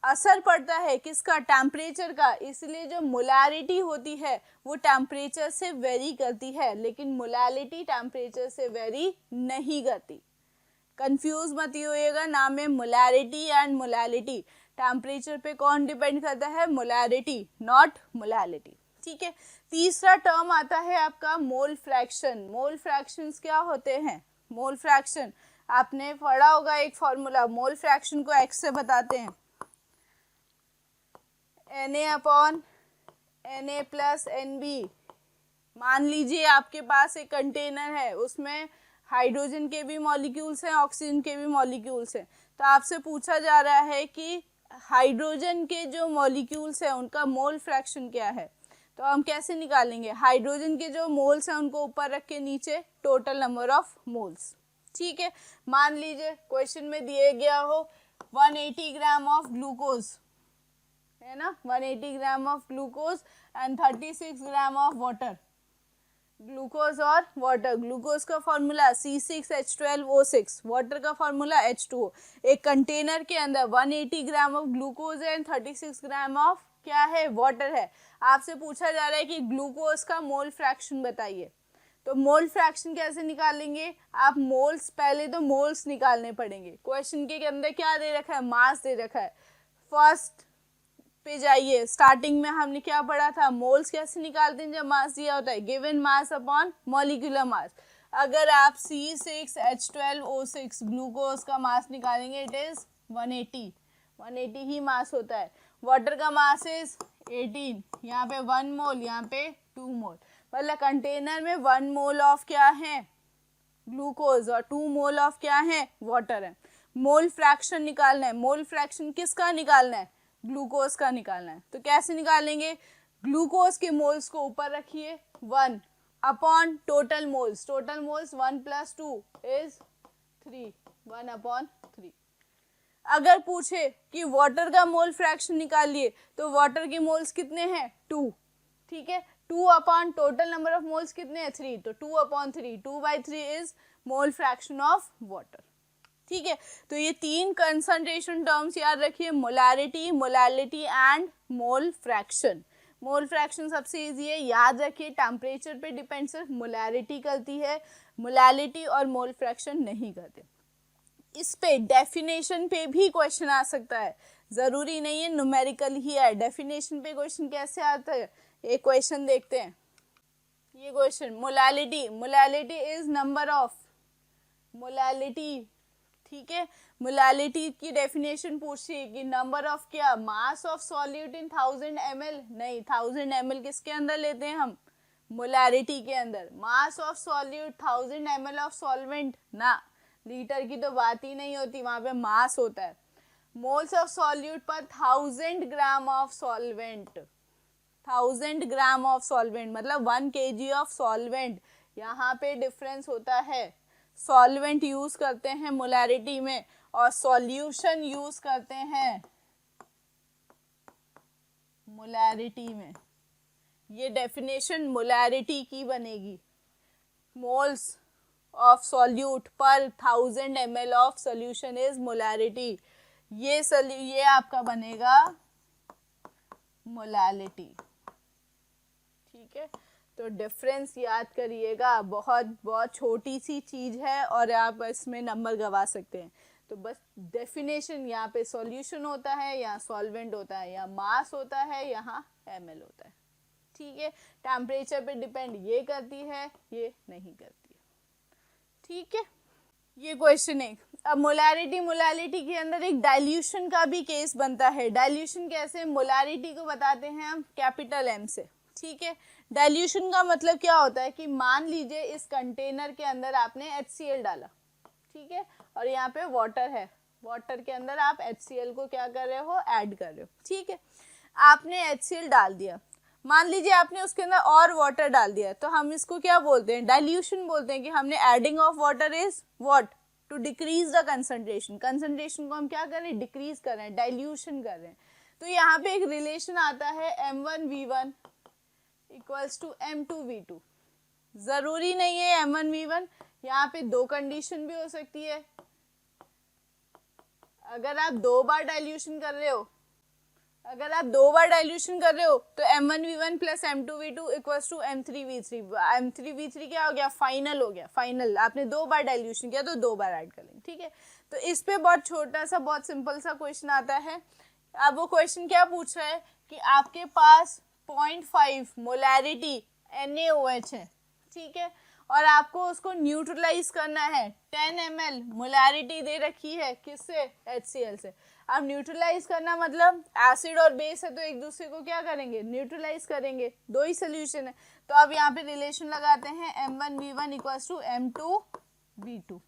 असर पड़ता है किसका? टेम्परेचर का। इसलिए जो मोलारिटी होती है वो टेम्परेचर से वेरी करती है, लेकिन मोलैलिटी टेम्परेचर से वेरी नहीं करती। कंफ्यूज मत होइएगा, नाम है मोलैरिटी एंड मोलैलिटी। टेम्परेचर पे कौन डिपेंड करता है? मोलैरिटी, नॉट मोलैलिटी, ठीक है। तीसरा टर्म आता है आपका मोल फ्रैक्शन। मोल फ्रैक्शंस क्या होते हैं? मोल फ्रैक्शन आपने पढ़ा होगा एक फॉर्मूला, मोल फ्रैक्शन को एक्स से बताते हैं, Na/Na प्लस NB। मान लीजिए आपके पास एक कंटेनर है, उसमें हाइड्रोजन के भी मॉलिक्यूल्स हैं, ऑक्सीजन के भी मॉलिक्यूल्स हैं। तो आपसे पूछा जा रहा है कि हाइड्रोजन के जो मॉलिक्यूल्स हैं उनका मोल फ्रैक्शन क्या है। तो हम कैसे निकालेंगे? हाइड्रोजन के जो मोल्स हैं उनको ऊपर रख के नीचे टोटल नंबर ऑफ मोल्स, ठीक है। मान लीजिए क्वेश्चन में दिए गया हो 180 ग्राम ऑफ ग्लूकोज, है ना, 180 gram of glucose and 36 gram of water. Glucose और वाटर, ग्लूकोज का फॉर्मूला C6H12O6, वाटर का फॉर्मूला H2O। एक कंटेनर के अंदर 180 gram of glucose and 36 gram of क्या है? वाटर है। आपसे पूछा जा रहा है कि ग्लूकोज का मोल फ्रैक्शन बताइए। तो मोल फ्रैक्शन कैसे निकालेंगे? आप मोल्स, पहले तो मोल्स निकालने पड़ेंगे। क्वेश्चन के अंदर क्या दे रखा है? मास दे रखा है। फर्स्ट पे जाइए, स्टार्टिंग में हमने क्या पढ़ा था? मोल्स कैसे निकालते हैं जब मास दिया होता है? Given mass upon molecular mass. अगर आप C6H12O6 ग्लूकोज का मास निकालेंगे, इट इज 180 ही मास होता है। वाटर का मास इज 18, यहाँ पे 1 मोल, यहाँ पे 2 मोल। मतलब कंटेनर में 1 मोल ऑफ क्या है? ग्लूकोज, और 2 मोल ऑफ क्या है? वाटर है। मोल फ्रैक्शन निकालना है। मोल फ्रैक्शन किसका निकालना है? ग्लूकोज का निकालना है। तो कैसे निकालेंगे? ग्लूकोज के मोल्स को ऊपर रखिए, 1 upon total moles. Total moles 1 + 2 is 3, 1/3। अगर पूछे कि वाटर का मोल फ्रैक्शन निकालिए, तो वाटर के मोल्स कितने हैं? 2, ठीक है। 2 upon total number of moles कितने हैं? 3, तो 2/3, 2/3 is mole fraction of water, ठीक है। तो ये 3 कंसंट्रेशन टर्म्स याद रखिए, molarity, molality and mole fraction. Mole fraction सबसे इजी है, याद रखिए टेम्परेचर पे डिपेंड सिर्फ मोलैरिटी करती है, मोलैलिटी और मोल फ्रैक्शन नहीं करते। इस पे डेफिनेशन पे भी क्वेश्चन आ सकता है, जरूरी नहीं है न्यूमेरिकल ही है। डेफिनेशन पे क्वेश्चन कैसे आता है? एक क्वेश्चन देखते हैं। ये question, molality, molality is number of molality, ठीक है। मोलैलिटी की डेफिनेशन पूछी है कि नंबर ऑफ क्या? Mass of solute in 1000 ml। नहीं, 1000 ml किसके अंदर लेते हैं हम? मोलैरिटी के अंदर। Mass of solute 1000 ml of solvent ना, लीटर की तो बात ही नहीं होती, वहां पे मास होता है। मोल्स ऑफ सॉल्यूट पर 1000 gram of solvent, 1000 gram of solvent मतलब 1 kg ऑफ सॉल्वेंट। यहाँ पे डिफरेंस होता है, सॉल्वेंट यूज करते हैं मोलैरिटी में और सॉल्यूशन यूज करते हैं मोलैरिटी में। ये डेफिनेशन मोलैरिटी की बनेगी। मोल्स ऑफ सॉल्यूट पर 1000 ml of solution is molarity. ये आपका बनेगा मोलैलिटी, ठीक है। तो डिफरेंस याद करिएगा, बहुत बहुत छोटी सी चीज है और आप इसमें नंबर गवा सकते हैं। तो बस डेफिनेशन, यहाँ पे सॉल्यूशन होता है, यहाँ सॉल्वेंट होता है, यहाँ मास होता है, यहाँ ml होता है, ठीक है। टेम्परेचर पे डिपेंड ये करती है, ये नहीं करती है, ठीक है। ये क्वेश्चन है। अब मोलैरिटी, मोलैलिटी के अंदर एक डाइल्यूशन का भी केस बनता है। डाइल्यूशन कैसे? मोलैरिटी को बताते हैं हम कैपिटल M से, ठीक है। डाइल्यूशन का मतलब क्या होता है कि मान लीजिए इस कंटेनर के अंदर आपने HCl डाला, ठीक है, और यहाँ पे वाटर है, वाटर के अंदर आप HCl को क्या कर रहे हो? ऐड कर रहे हो, ठीक है। आपने HCl डाल दिया, मान लीजिए आपने उसके अंदर और वाटर डाल दिया, तो हम इसको क्या बोलते हैं, डाइल्यूशन बोलते हैं, कि हमने adding of water is what, to decrease the concentration, concentration को हम क्या कर रहे हैं, डिक्रीज कर रहे हैं, डाइल्यूशन कर रहे हैं। तो यहाँ पे एक रिलेशन आता है m1v1 इक्वल्स टू m2v2। जरूरी नहीं है m1v1, यहाँ पे दो कंडीशन भी हो सकती है। अगर आप दो बार डाइल्यूशन कर रहे हो, तो m1v1 plus m2v2 equals to m3v3। m3v3 क्या हो गया, फाइनल हो गया, फाइनल। आपने दो बार डाइल्यूशन किया तो दो बार ऐड कर लेंगे, ठीक है। तो इस पे बहुत छोटा सा, बहुत सिंपल सा क्वेश्चन आता है। अब वो क्वेश्चन क्या पूछ रहा है कि आपके पास 0.5 मोलैरिटी NaOH है, ठीक है, और आपको उसको न्यूट्रलाइज करना है। 10 ml मोलैरिटी दे रखी है, किससे, HCl से। अब न्यूट्रलाइज करना मतलब एसिड और बेस है तो एक दूसरे को क्या करेंगे, न्यूट्रलाइज करेंगे, दो ही सोल्यूशन है। तो अब यहाँ पे रिलेशन लगाते हैं m1v1 इक्वल्स टू m2v2।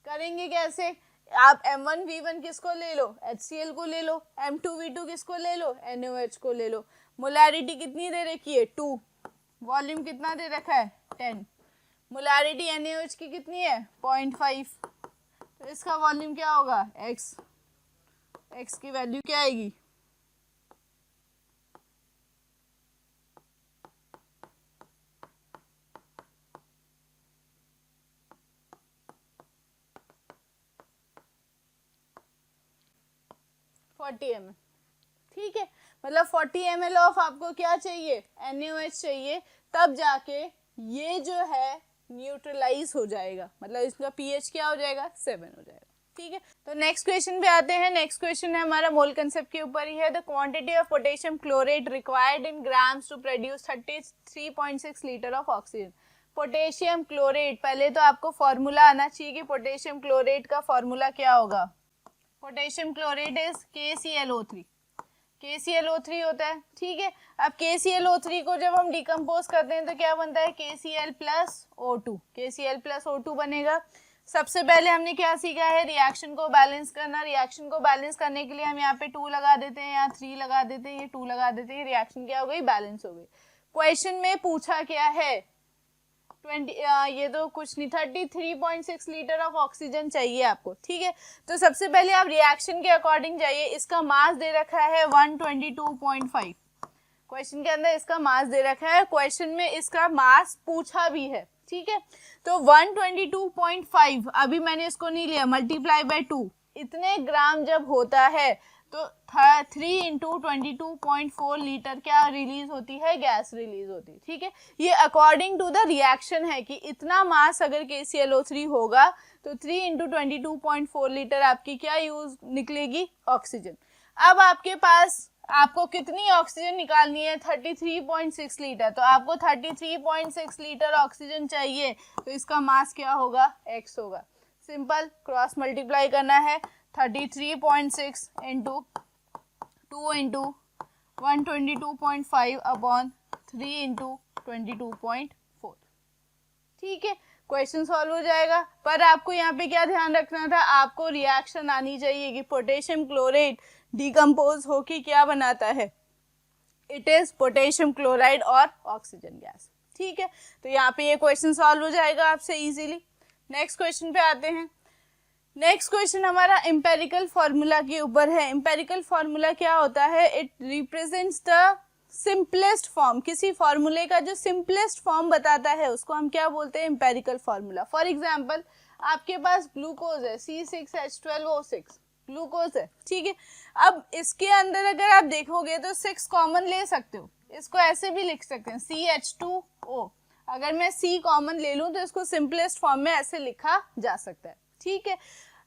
करेंगे कैसे, आप m1v1 किसको ले लो, HCl को ले लो, m2v2 किसको ले लो, NaOH को ले लो। मोलैरिटी कितनी दे रखी है, 2, वॉल्यूम कितना दे रखा है, 10, मोलैरिटी NaOH की कितनी है, 0.5, तो इसका वॉल्यूम क्या होगा, x की वैल्यू क्या आएगी, ml, ठीक है। मतलब 40 ml ऑफ आपको क्या चाहिए, NaOH चाहिए, तब जाके ये जो है न्यूट्रलाइज हो जाएगा, मतलब इसका pH क्या हो जाएगा, 7 हो जाएगा, ठीक है। तो नेक्स्ट क्वेश्चन पे आते हैं। नेक्स्ट क्वेश्चन है हमारा मोल कंसेप्ट के ऊपर ही है। The quantity of potassium chlorate required in grams to produce 33.6 litre of oxygen. Potassium chlorate, पहले तो आपको फॉर्मूला आना चाहिए कि पोटेशियम क्लोरेट का फॉर्मूला क्या होगा। Potassium chlorate is KClO3, KClO3 होता है, ठीक है। अब KClO3 को जब हम डिकम्पोज करते हैं तो क्या बनता है, KCl plus O2, KCl plus O2 बनेगा। सबसे पहले हमने क्या सीखा है, रिएक्शन को बैलेंस करना। रिएक्शन को बैलेंस करने के लिए हम यहाँ पे 2 लगा देते हैं, यहाँ 3 लगा देते हैं, ये 2 लगा देते हैं, रिएक्शन क्या हो गई, बैलेंस हो गई। क्वेश्चन में पूछा क्या है, 20 ये तो कुछ नहीं, 33.6 लीटर ऑफ ऑक्सीजन चाहिए आपको, ठीक है। तो सबसे पहले आप रिएक्शन के अकॉर्डिंग जाइए। इसका मास दे रखा है 122.5, क्वेश्चन के अंदर इसका मास दे रखा है, क्वेश्चन में इसका मास पूछा भी है, ठीक है। तो 122.5, अभी मैंने इसको नहीं लिया, मल्टीप्लाई बाय 2, इतने ग्राम जब होता है तो 3 इंटू 22.4 लीटर क्या रिलीज होती है, गैस रिलीज होती है, ठीक है। ये अकॉर्डिंग टू द रिएक्शन है कि इतना मास अगर KClO3 होगा तो 3 इंटू 22.4 लीटर आपकी क्या यूज निकलेगी, ऑक्सीजन। अब आपके पास आपको कितनी ऑक्सीजन निकालनी है, 33.6 लीटर, तो आपको 33.6 लीटर ऑक्सीजन चाहिए, तो इसका मास क्या होगा, x होगा। सिंपल क्रॉस मल्टीप्लाई करना है, 33.6 इंटू 2 इंटू 122.5 अपॉन 3 इंटू 22.4, ठीक है। क्वेश्चन सॉल्व हो जाएगा। पर आपको यहाँ पे क्या ध्यान रखना था, आपको रिएक्शन आनी चाहिए कि पोटेशियम क्लोरेट डिकम्पोज होके क्या बनाता है, इट इज पोटेशियम क्लोराइड और ऑक्सीजन गैस, ठीक है। तो यहाँ पे ये क्वेश्चन सॉल्व हो जाएगा आपसे इजीली। नेक्स्ट क्वेश्चन पे आते हैं। नेक्स्ट क्वेश्चन हमारा एम्पेरिकल फॉर्मूला के ऊपर है। एम्पेरिकल फॉर्मूला क्या होता है, it represents the simplest form, किसी फॉर्मूले का जो सिंपलेस्ट फॉर्म बताता है उसको हम क्या बोलते हैं, एम्पेरिकल फॉर्मूला। फॉर एग्जांपल आपके पास ग्लूकोज है, C6H12O6 ग्लूकोज है, ठीक है। अब इसके अंदर अगर आप देखोगे तो 6 कॉमन ले सकते हो, इसको ऐसे भी लिख सकते हैं CH2O। अगर मैं C कॉमन ले लूं तो इसको सिंपलेस्ट फॉर्म में ऐसे लिखा जा सकता है, ठीक है।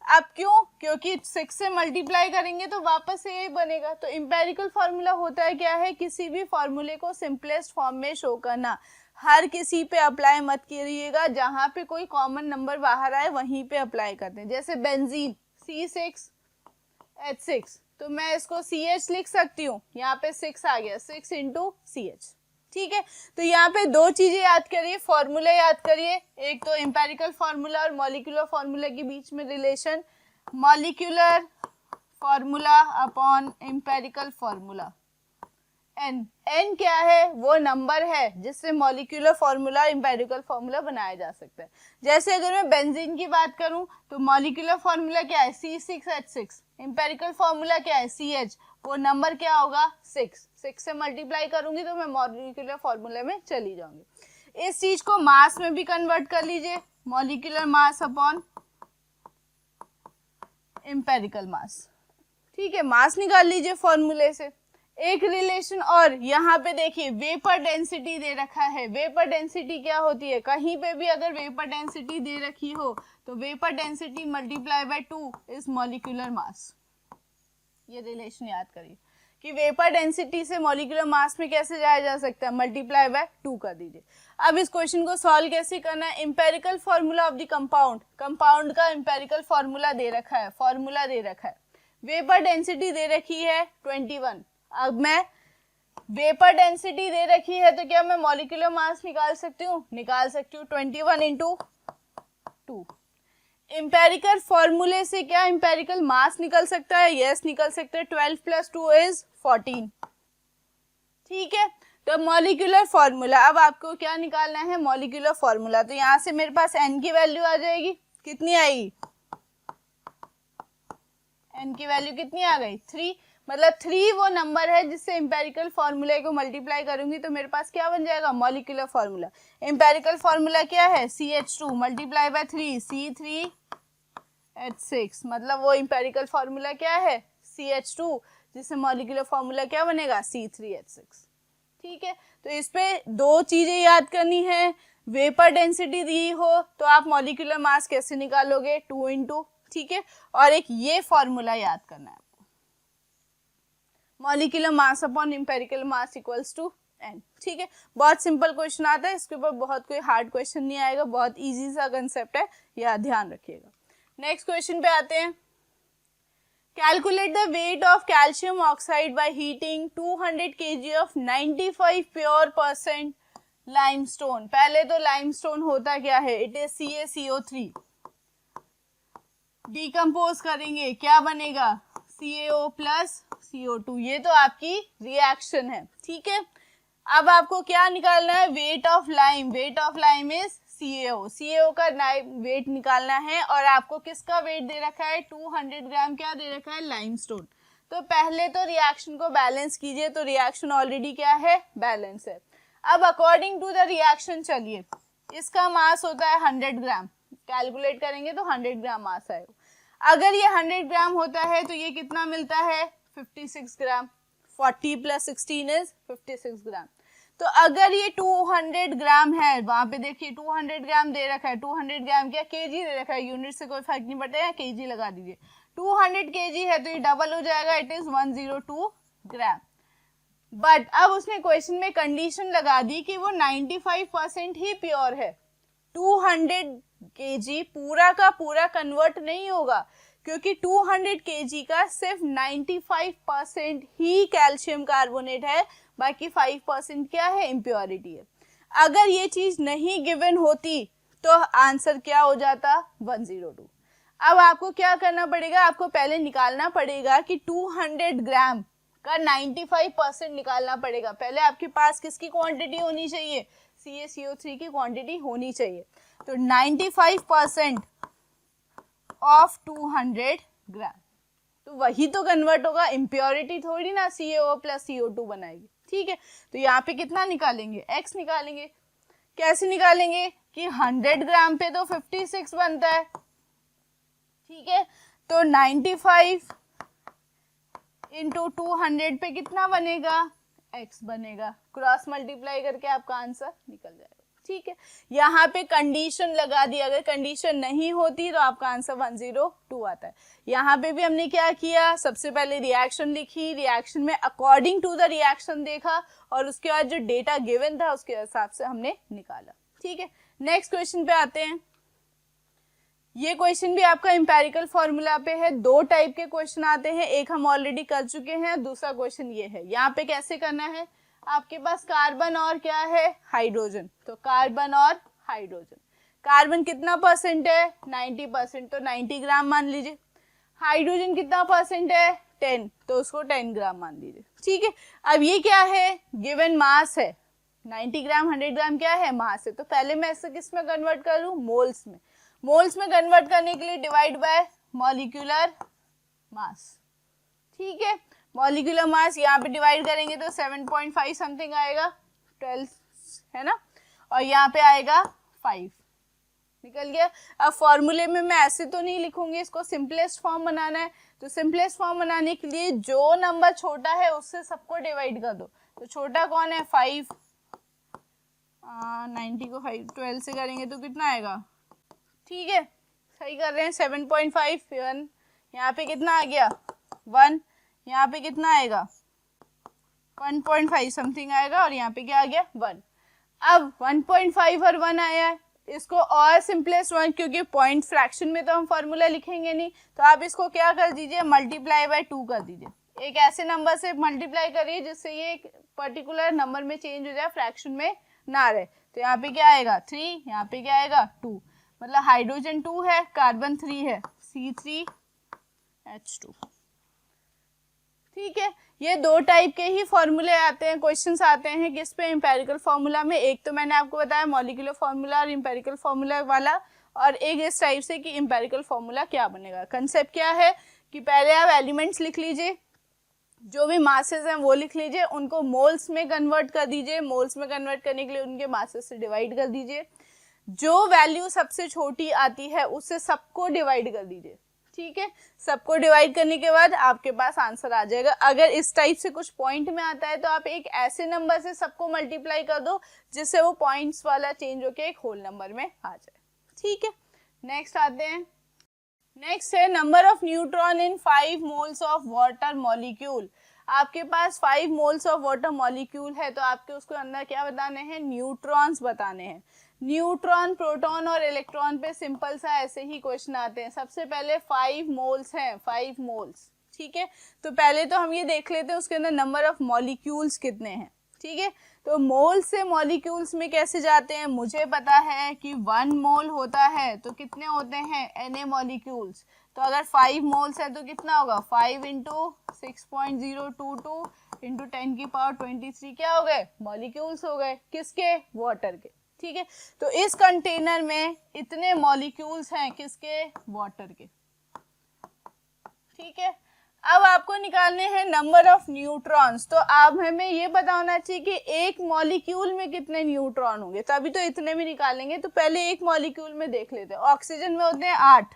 अब क्यों, क्योंकि 6 से मल्टीप्लाई करेंगे तो वापस से यही बनेगा। तो एम्पेरिकल फॉर्मूला होता है क्या है, किसी भी फॉर्मूले को सिंपलेस्ट फॉर्म में शो करना। हर किसी पे अप्लाई मत करिएगा, जहां पे कोई कॉमन नंबर बाहर आए वहीं पे अप्लाई करते हैं। जैसे बेंजीन C6H6, तो मैं इसको CH लिख सकती हूँ, यहाँ पे 6 आ गया, 6 इंटू CH, ठीक है। तो यहाँ पे दो चीजें याद करिए, फॉर्मूला याद करिए, एक तो एम्पेरिकल फॉर्मूला और मॉलिक्यूलर फॉर्मूला के बीच में relation, molecular formula upon empirical formula, n क्या है? वो नंबर है जिससे मॉलिक्यूलर फॉर्मूला, एम्पिरिकल फॉर्मूला बनाया जा सकता है। जैसे अगर मैं बेंजीन की बात करूं तो मॉलिक्यूलर फॉर्मूला क्या है? C6H6। एम्पिरिकल फॉर्मूला क्या है? CH। वो नंबर क्या होगा? 6 से मल्टीप्लाई करूंगी तो मैं मॉलिक्यूलर फॉर्मूला में चली जाऊंगी। इस चीज को मास में भी कन्वर्ट कर लीजिए, मॉलिक्यूलर मास अपॉन एम्पिरिकल मास। ठीक है, मास निकाल लीजिए फॉर्मूले से। एक रिलेशन और यहाँ पे देखिए वेपर डेंसिटी दे रखा है। वेपर डेंसिटी क्या होती है? कहीं पे भी अगर वेपर डेंसिटी दे रखी हो तो vapour density multiply by 2 is molecular mass. ये रिलेशन याद करिए कि वेपर डेंसिटी से मॉलिक्यूलर मास में कैसे जाया जा सकता है? मल्टीप्लाई बाय 2 कर दीजिए। अब इस क्वेश्चन को सॉल्व कैसे करना है? Empirical formula of the compound, compound का एम्पिरिकल फॉर्मूला दे रखा है, फॉर्मूला दे रखा है। वेपर डेंसिटी दे रखी है 21। अब मैं वेपर डेंसिटी दे रखी है तो क्या मैं मॉलिक्यूलर मास निकाल सकती हूँ? निकाल सकती हूँ। 21 इंटू 2। एम्पिरिकल फॉर्मूले से क्या एम्पिरिकल मास निकल सकता है? यस, निकल सकता है। 12 + 2 इज 14। ठीक है, तो मॉलिक्यूलर फॉर्मूला, अब आपको क्या निकालना है? Molecular formula. तो यहाँ से मेरे पास n की वैल्यू आ जाएगी। कितनी आएगी? n की वैल्यू कितनी आ गई? 3। मतलब 3 वो नंबर है जिससे एम्पिरिकल फॉर्मूले को मल्टीप्लाई करूंगी तो मेरे पास क्या बन जाएगा? Molecular formula. एम्पिरिकल फॉर्मूला क्या है? CH2 multiply by 3 C3H6। मतलब वो एम्पिरिकल फॉर्मूला क्या है? CH2, जिससे मॉलिक्यूलर फॉर्मूला क्या बनेगा? C3H6। ठीक है, तो इस पे 2 चीजें याद करनी है। वेपर डेंसिटी दी हो तो आप मॉलिक्यूलर मास कैसे निकालोगे? 2 इंटू, ठीक है, और एक ये फॉर्मूला याद करना है आपको, molecular mass upon empirical mass equals to n। ठीक है, बहुत सिंपल क्वेश्चन आता है, इसके ऊपर बहुत कोई हार्ड क्वेश्चन नहीं आएगा, बहुत इजी सा कंसेप्ट है, यह ध्यान रखिएगा। नेक्स्ट क्वेश्चन पे आते हैं। Calculate the weight of calcium oxide by heating 200 kg of 95 pure% limestone. पहले तो लाइमस्टोन होता क्या है? It is CaCO3। डिकम्पोज करेंगे, क्या बनेगा? CaO plus CO2। ये तो आपकी रिएक्शन है। ठीक है, अब आपको क्या निकालना है? Weight of lime. Weight of lime is CaO। CaO का वेट निकालना है और आपको किसका वेट दे रखा है? 200 ग्राम क्या दे रखा है? लाइमस्टोन। तो पहले तो रिएक्शन को बैलेंस कीजिए, तो रिएक्शन ऑलरेडी क्या है? बैलेंस है। अब अकॉर्डिंग टू द रिएक्शन चलिए, इसका मास होता है 100 ग्राम, कैलकुलेट करेंगे तो 100 ग्राम मास आएगा। अगर ये 100 ग्राम होता है तो ये कितना मिलता है? 56 ग्राम। 40 + 16 इज 56 ग्राम। तो अगर ये 200 ग्राम है, वहां पे देखिए 200 ग्राम दे रखा है, 200 ग्राम क्या केजी दे रखा है, यूनिट से कोई फर्क नहीं पड़ता है, केजी लगा दीजिए। 200 केजी है तो ये डबल हो जाएगा, इट इज 102 ग्राम। बट अब उसने क्वेश्चन में कंडीशन लगा दी कि वो 95% ही प्योर है। 200 केजी पूरा का पूरा कन्वर्ट नहीं होगा, क्योंकि 200 केजी का सिर्फ 95% ही कैल्शियम कार्बोनेट है, बाकी 5% क्या है? इम्प्योरिटी है। अगर ये चीज नहीं गिवन होती तो आंसर क्या हो जाता? 102। अब आपको क्या करना पड़ेगा? आपको पहले निकालना पड़ेगा कि 200 ग्राम का 95% निकालना पड़ेगा। पहले आपके पास किसकी क्वांटिटी होनी चाहिए? CaCO3 की क्वांटिटी होनी चाहिए। तो 95% ऑफ 200 ग्राम, तो वही तो कन्वर्ट होगा, इम्प्योरिटी थोड़ी ना CaO प्लस CO2 बनाएगी। ठीक है, तो यहाँ पे कितना निकालेंगे? X निकालेंगे। कैसे निकालेंगे? कि 100 ग्राम पे तो 56 बनता है। ठीक है, तो 95 इंटू 200 पे कितना बनेगा? X बनेगा। क्रॉस मल्टीप्लाई करके आपका आंसर निकल जाएगा। ठीक है, यहाँ पे कंडीशन लगा दी, अगर कंडीशन नहीं होती तो आपका आंसर 102 आता है। यहाँ पे भी हमने क्या किया? सबसे पहले रिएक्शन लिखी, रिएक्शन में अकॉर्डिंग टू द रिएक्शन देखा और उसके बाद जो डेटा गिवन था उसके हिसाब से हमने निकाला। ठीक है, नेक्स्ट क्वेश्चन पे आते हैं। ये क्वेश्चन भी आपका एम्पिरिकल फॉर्मूला पे है। 2 टाइप के क्वेश्चन आते हैं, एक हम ऑलरेडी कर चुके हैं, दूसरा क्वेश्चन ये है। यहाँ पे कैसे करना है? आपके पास कार्बन और क्या है? हाइड्रोजन। तो कार्बन और हाइड्रोजन, कार्बन कितना % है? 90%, तो 90 ग्राम मान लीजिए। हाइड्रोजन कितना % है? 10, तो उसको 10 ग्राम मान लीजिए, ठीक है। अब ये क्या है, गिवन मास है, 90 ग्राम 100 ग्राम क्या है, मास है। तो पहले मैं इसे किस में कन्वर्ट करूं, मोल्स में। मोल्स में कन्वर्ट करने के लिए डिवाइड बाय मॉलिक्यूलर मास, ठीक है। मॉलिक्यूलर मास यहाँ पे डिवाइड करेंगे तो 7.5 समथिंग आएगा, 12 है ना, और यहाँ पे आएगा 5, निकल गया। अब फॉर्मूले में मैं ऐसे तो नहीं लिखूंगी, इसको सिंपलेस्ट फॉर्म बनाना है। तो सिंपलेस्ट फॉर्म बनाने के लिए जो नंबर छोटा है उससे सबको डिवाइड कर दो। तो छोटा कौन है, 5, 90 को 12 से करेंगे तो कितना आएगा, ठीक है, सही कर रहे हैं, 7.5, 1, यहाँ पे कितना आ गया 1, यहाँ पे कितना आएगा 1.5 समथिंग आएगा, और यहाँ पे क्या आ गया 1। अब 1.5 और 1 आया है, इसको और सिंपलेस्ट वन, क्योंकि पॉइंट फ्रैक्शन में तो हम फॉर्मूला लिखेंगे नहीं, तो आप इसको क्या कर दीजिए, मल्टीप्लाई बाय 2 कर दीजिए। एक ऐसे नंबर से मल्टीप्लाई करिए जिससे ये एक पर्टिकुलर नंबर में चेंज हो जाए, फ्रैक्शन में ना रहे। तो यहाँ पे क्या आएगा 3, यहाँ पे क्या आएगा 2, मतलब हाइड्रोजन 2 है, कार्बन 3 है, C3H2, ठीक है। ये दो टाइप के ही फॉर्मूले आते हैं, क्वेश्चंस आते हैं किस पे, एम्पेरिकल फॉर्मूला में। एक तो मैंने आपको बताया मॉलिक्यूलर फॉर्मूला और एम्पेरिकल फॉर्मूला वाला, और एक इस टाइप से कि एम्पेरिकल फॉर्मूला क्या बनेगा। कंसेप्ट क्या है कि पहले आप एलिमेंट्स लिख लीजिए, जो भी मासेस हैं वो लिख लीजिए, उनको मोल्स में कन्वर्ट कर दीजिए। मोल्स में कन्वर्ट करने के लिए उनके मासेस से डिवाइड कर दीजिए। जो वैल्यू सबसे छोटी आती है उससे सबको डिवाइड कर दीजिए, ठीक है। सबको डिवाइड करने के बाद आपके पास आंसर आ जाएगा। अगर इस टाइप से कुछ पॉइंट में आता है तो आप एक ऐसे नंबर से सबको मल्टीप्लाई कर दो जिससे वो पॉइंट्स वाला चेंज होके एक होल नंबर में आ जाए, ठीक है। नेक्स्ट आते हैं, नेक्स्ट है number of neutron in 5 moles of water molecule. आपके पास 5 मोल्स ऑफ वाटर मॉलिक्यूल है, तो आपके उसको अंदर क्या बताने हैं, न्यूट्रॉन्स बताने हैं। न्यूट्रॉन, प्रोटॉन और इलेक्ट्रॉन पे सिंपल सा ऐसे ही क्वेश्चन आते हैं। सबसे पहले 5 मोल्स हैं, 5 मोल्स, ठीक है। तो पहले तो हम ये देख लेते हैं उसके अंदर नंबर ऑफ मॉलिक्यूल्स कितने हैं, ठीक है। तो मोल से मॉलिक्यूल्स में कैसे जाते हैं, मुझे पता है कि 1 मोल होता है तो कितने होते हैं Na मॉलिक्यूल्स। तो अगर 5 मोल्स है तो कितना होगा, 5 इंटू 6.022 इंटू 10 की पावर 23 क्या हो गए, मॉलिक्यूल्स हो गए, किसके, वाटर के, ठीक है। तो इस कंटेनर में इतने मॉलिक्यूल्स हैं, किसके, वाटर के, ठीक है। अब आपको निकालने हैं नंबर ऑफ न्यूट्रॉन्स। तो आप हमें ये पता होना चाहिए कि एक मॉलिक्यूल में कितने न्यूट्रॉन होंगे, तभी तो इतने भी निकालेंगे। तो पहले एक मॉलिक्यूल में देख लेते हैं। ऑक्सीजन में होते हैं 8,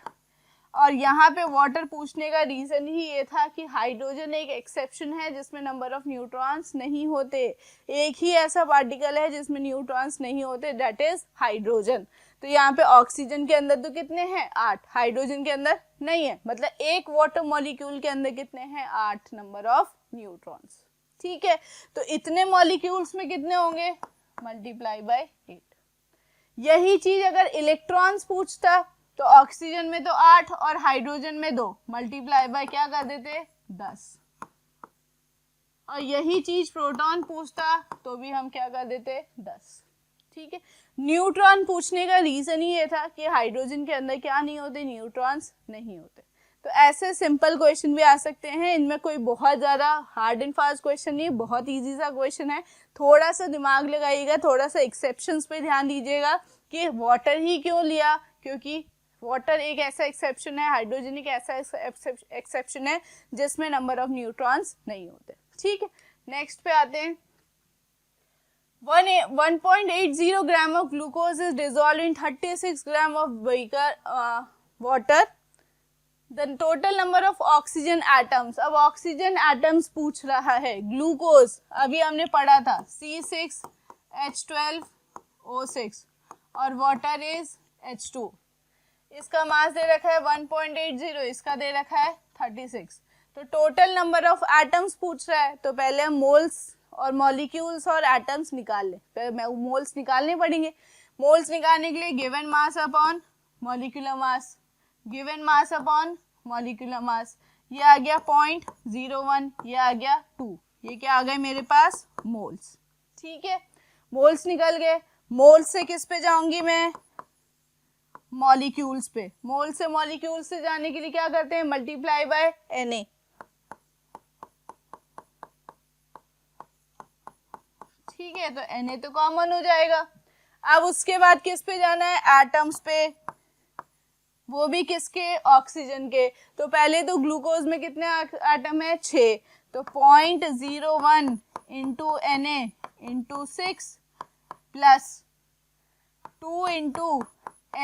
और यहाँ पे वाटर पूछने का रीजन ही ये था कि हाइड्रोजन एक एक्सेप्शन है जिसमें नंबर ऑफ न्यूट्रॉन्स नहीं होते। एक ही ऐसा पार्टिकल है जिसमें न्यूट्रॉन्स नहीं होते, दैट इज हाइड्रोजन। तो यहाँ पे ऑक्सीजन के अंदर तो कितने हैं, 8, हाइड्रोजन के अंदर नहीं है, मतलब एक वाटर मॉलिक्यूल के अंदर कितने हैं, 8 नंबर ऑफ न्यूट्रॉन्स, ठीक है। तो इतने मॉलिक्यूल्स में कितने होंगे, मल्टीप्लाई बाय 8। यही चीज अगर इलेक्ट्रॉन्स पूछता तो ऑक्सीजन में तो 8 और हाइड्रोजन में 2, मल्टीप्लाई बाय क्या कर देते, 10। और यही चीज प्रोटॉन पूछता तो भी हम क्या कर देते, 10, ठीक है। न्यूट्रॉन पूछने का रीजन ही ये था कि हाइड्रोजन के अंदर क्या नहीं होते, न्यूट्रॉन्स नहीं होते। तो ऐसे सिंपल क्वेश्चन भी आ सकते हैं, इनमें कोई बहुत ज्यादा हार्ड एंड फास्ट क्वेश्चन नहीं, बहुत इजी सा क्वेश्चन है। थोड़ा सा दिमाग लगाइएगा, थोड़ा सा एक्सेप्शंस पे ध्यान दीजिएगा कि वाटर ही क्यों लिया, क्योंकि वाटर एक ऐसा एक्सेप्शन है, हाइड्रोजन एक ऐसा एक्सेप्शन है जिसमें नंबर ऑफ न्यूट्रॉन्स नहीं होते, ठीक है। नेक्स्ट पे आते हैं, 1.80 gram of glucose is dissolve in 36 gram of water. The total number of oxygen atoms. अब ऑक्सीजन एटम्स पूछ रहा है, ग्लूकोज अभी हमने पढ़ा था C6H12O6 और वाटर इज H2। इसका मास दे रखा है 1.80, इसका दे रखा है 36। तो टोटल नंबर ऑफ एटम्स पूछ रहा है, तो पहले हम मोल्स और मॉलिक्यूल्स और एटम्स निकाल लें। पहले मोल्स निकालने पड़ेंगे। मोल्स निकालने के लिए given mass upon molecular mass, given mass upon molecular mass, ये आ गया 0.01, ये आ गया 2, ये क्या आ गए मेरे पास, मोल्स, ठीक है। मोल्स निकल गए। मोल्स से किस पे जाऊंगी मैं, मॉलिक्यूल्स पे। मोल से मॉलिक्यूल्स से जाने के लिए क्या करते हैं, मल्टीप्लाई बाय Na, ठीक है, तो Na तो कॉमन हो जाएगा। अब उसके बाद किस पे जाना है, एटम्स पे, वो भी किसके, ऑक्सीजन के। तो पहले तो ग्लूकोज में कितने एटम है, 6, तो 0.01 into Na into 6 plus 2 into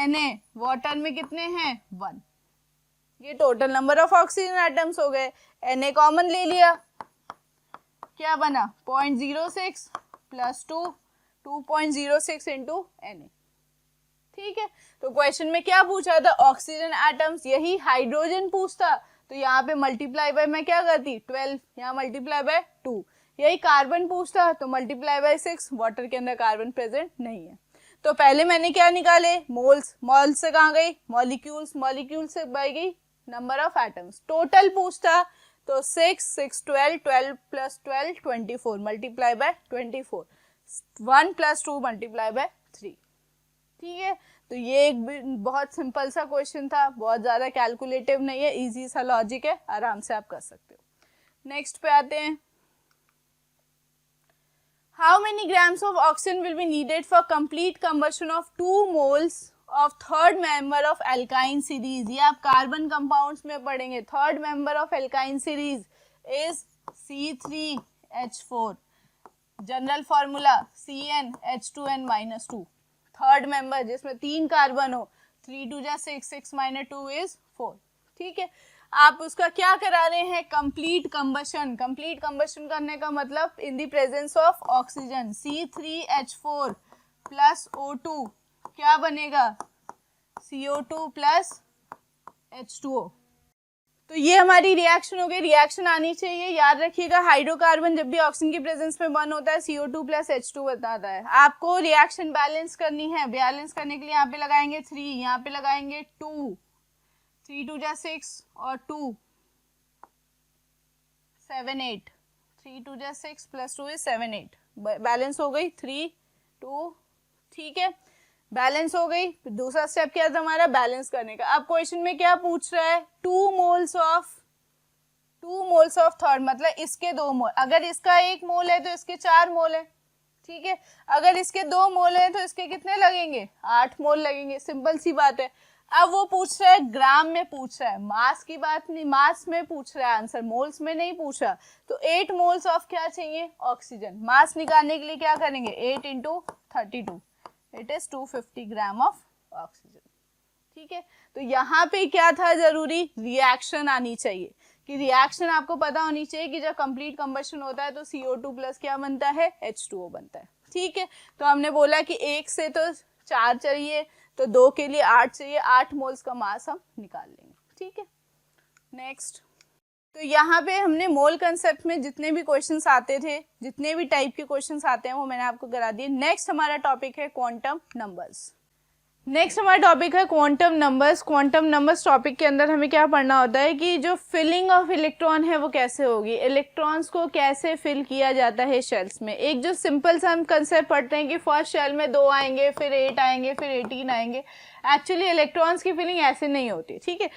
Na, water में कितने हैं, 1। ये total number of oxygen atoms हो गए। Na कॉमन ले लिया, क्या बना, 0.06 प्लस 2, 2.06 इंटू Na। ठीक है, तो क्वेश्चन में क्या पूछा था, ऑक्सीजन एटम्स, यही हाइड्रोजन पूछता तो यहाँ पे मल्टीप्लाई बाय मैं क्या करती, 12, यहाँ मल्टीप्लाई बाय 2। यही कार्बन पूछता तो मल्टीप्लाई बाय 6, वाटर के अंदर कार्बन प्रेजेंट नहीं है। तो पहले मैंने क्या निकाले, मोल्स, मोल्स से कहाँ गई, मॉलिक्यूल्स, मॉलिक्यूल से बाई गई नंबर ऑफ एटम्स। टोटल पूछता तो 6, 6, 12, 12 plus 12, 24, multiply by 24, 1 plus 2 multiply by 3। ठीक है, तो ये एक बहुत सिंपल सा क्वेश्चन था, बहुत ज्यादा कैलकुलेटिव नहीं है, इजी सा लॉजिक है, आराम से आप कर सकते हो। नेक्स्ट पे आते हैं, how many grams of oxygen will be needed for complete combustion of 2 moles of third member of alkyne series. ये आप कार्बन कंपाउंड्स में पढ़ेंगे। Third member of alkyne series is C3H4, general formula CnH2n-2। Third member जिसमें 3 carbon हो, 3 2 जा 6, 6 - 2 is 4। ठीक है, आप उसका क्या करा रहे हैं, कंप्लीट कंबशन। कंप्लीट कंबशन करने का मतलब in the presence of oxygen, C3H4 plus O2 क्या बनेगा, CO2 प्लस H2O। तो ये हमारी रिएक्शन हो गई, रिएक्शन आनी चाहिए। याद रखिएगा, हाइड्रोकार्बन जब भी ऑक्सीजन की प्रेजेंस में बर्न होता है CO2 प्लस H2 बताता है। आपको रिएक्शन बैलेंस करनी है, बैलेंस करने के लिए यहाँ पे लगाएंगे 3, यहाँ पे लगाएंगे 2, 3 2 जा 6 और 2 7 8, 3 2 जा 6 प्लस 2 इज 7 8, बैलेंस हो गई 3 2। ठीक है, बैलेंस हो गई। दूसरा स्टेप क्या था हमारा, बैलेंस करने का। अब क्वेश्चन में क्या पूछ रहा है, 2 मोल्स ऑफ थर्ड, मतलब इसके 2 मोल। अगर इसका 1 मोल है तो इसके 4 मोल है। ठीक है, अगर इसके 2 मोल है तो इसके कितने लगेंगे, 8 मोल लगेंगे। सिंपल सी बात है। अब वो पूछ रहा है ग्राम में, पूछ रहा है, मास की बात नहीं, मास में पूछ रहा है आंसर, मोल्स में नहीं पूछा। तो 8 मोल्स ऑफ क्या चाहिए, ऑक्सीजन। मास निकालने के लिए क्या करेंगे, 8 into 32, it is 250 gram of oxygen. ठीक है, तो यहाँ पे क्या था जरूरी, रिएक्शन आनी चाहिए, कि रिएक्शन आपको पता होनी चाहिए कि जब कंप्लीट कंबशन होता है तो CO2 प्लस क्या बनता है, H2O बनता है। ठीक है, तो हमने बोला कि 1 से तो 4 चाहिए, तो 2 के लिए 8 चाहिए, 8 मोल्स का मास हम निकाल लेंगे। ठीक है, नेक्स्ट। तो यहाँ पे हमने मोल कंसेप्ट में जितने भी क्वेश्चंस आते थे, जितने भी टाइप के क्वेश्चंस आते हैं वो मैंने आपको करा दिए। नेक्स्ट हमारा टॉपिक है क्वांटम नंबर्स। नेक्स्ट हमारा टॉपिक है quantum numbers. Quantum numbers topic के अंदर हमें क्या पढ़ना होता है कि जो फिलिंग ऑफ इलेक्ट्रॉन है वो कैसे होगी, इलेक्ट्रॉन्स को कैसे फिल किया जाता है शेल्स में। एक जो सिंपल सा हम कंसेप्ट पढ़ते हैं कि फर्स्ट शेल में 2 आएंगे, फिर 8 आएंगे, फिर 18 आएंगे। एक्चुअली इलेक्ट्रॉन्स की फिलिंग ऐसे नहीं होती। ठीक है,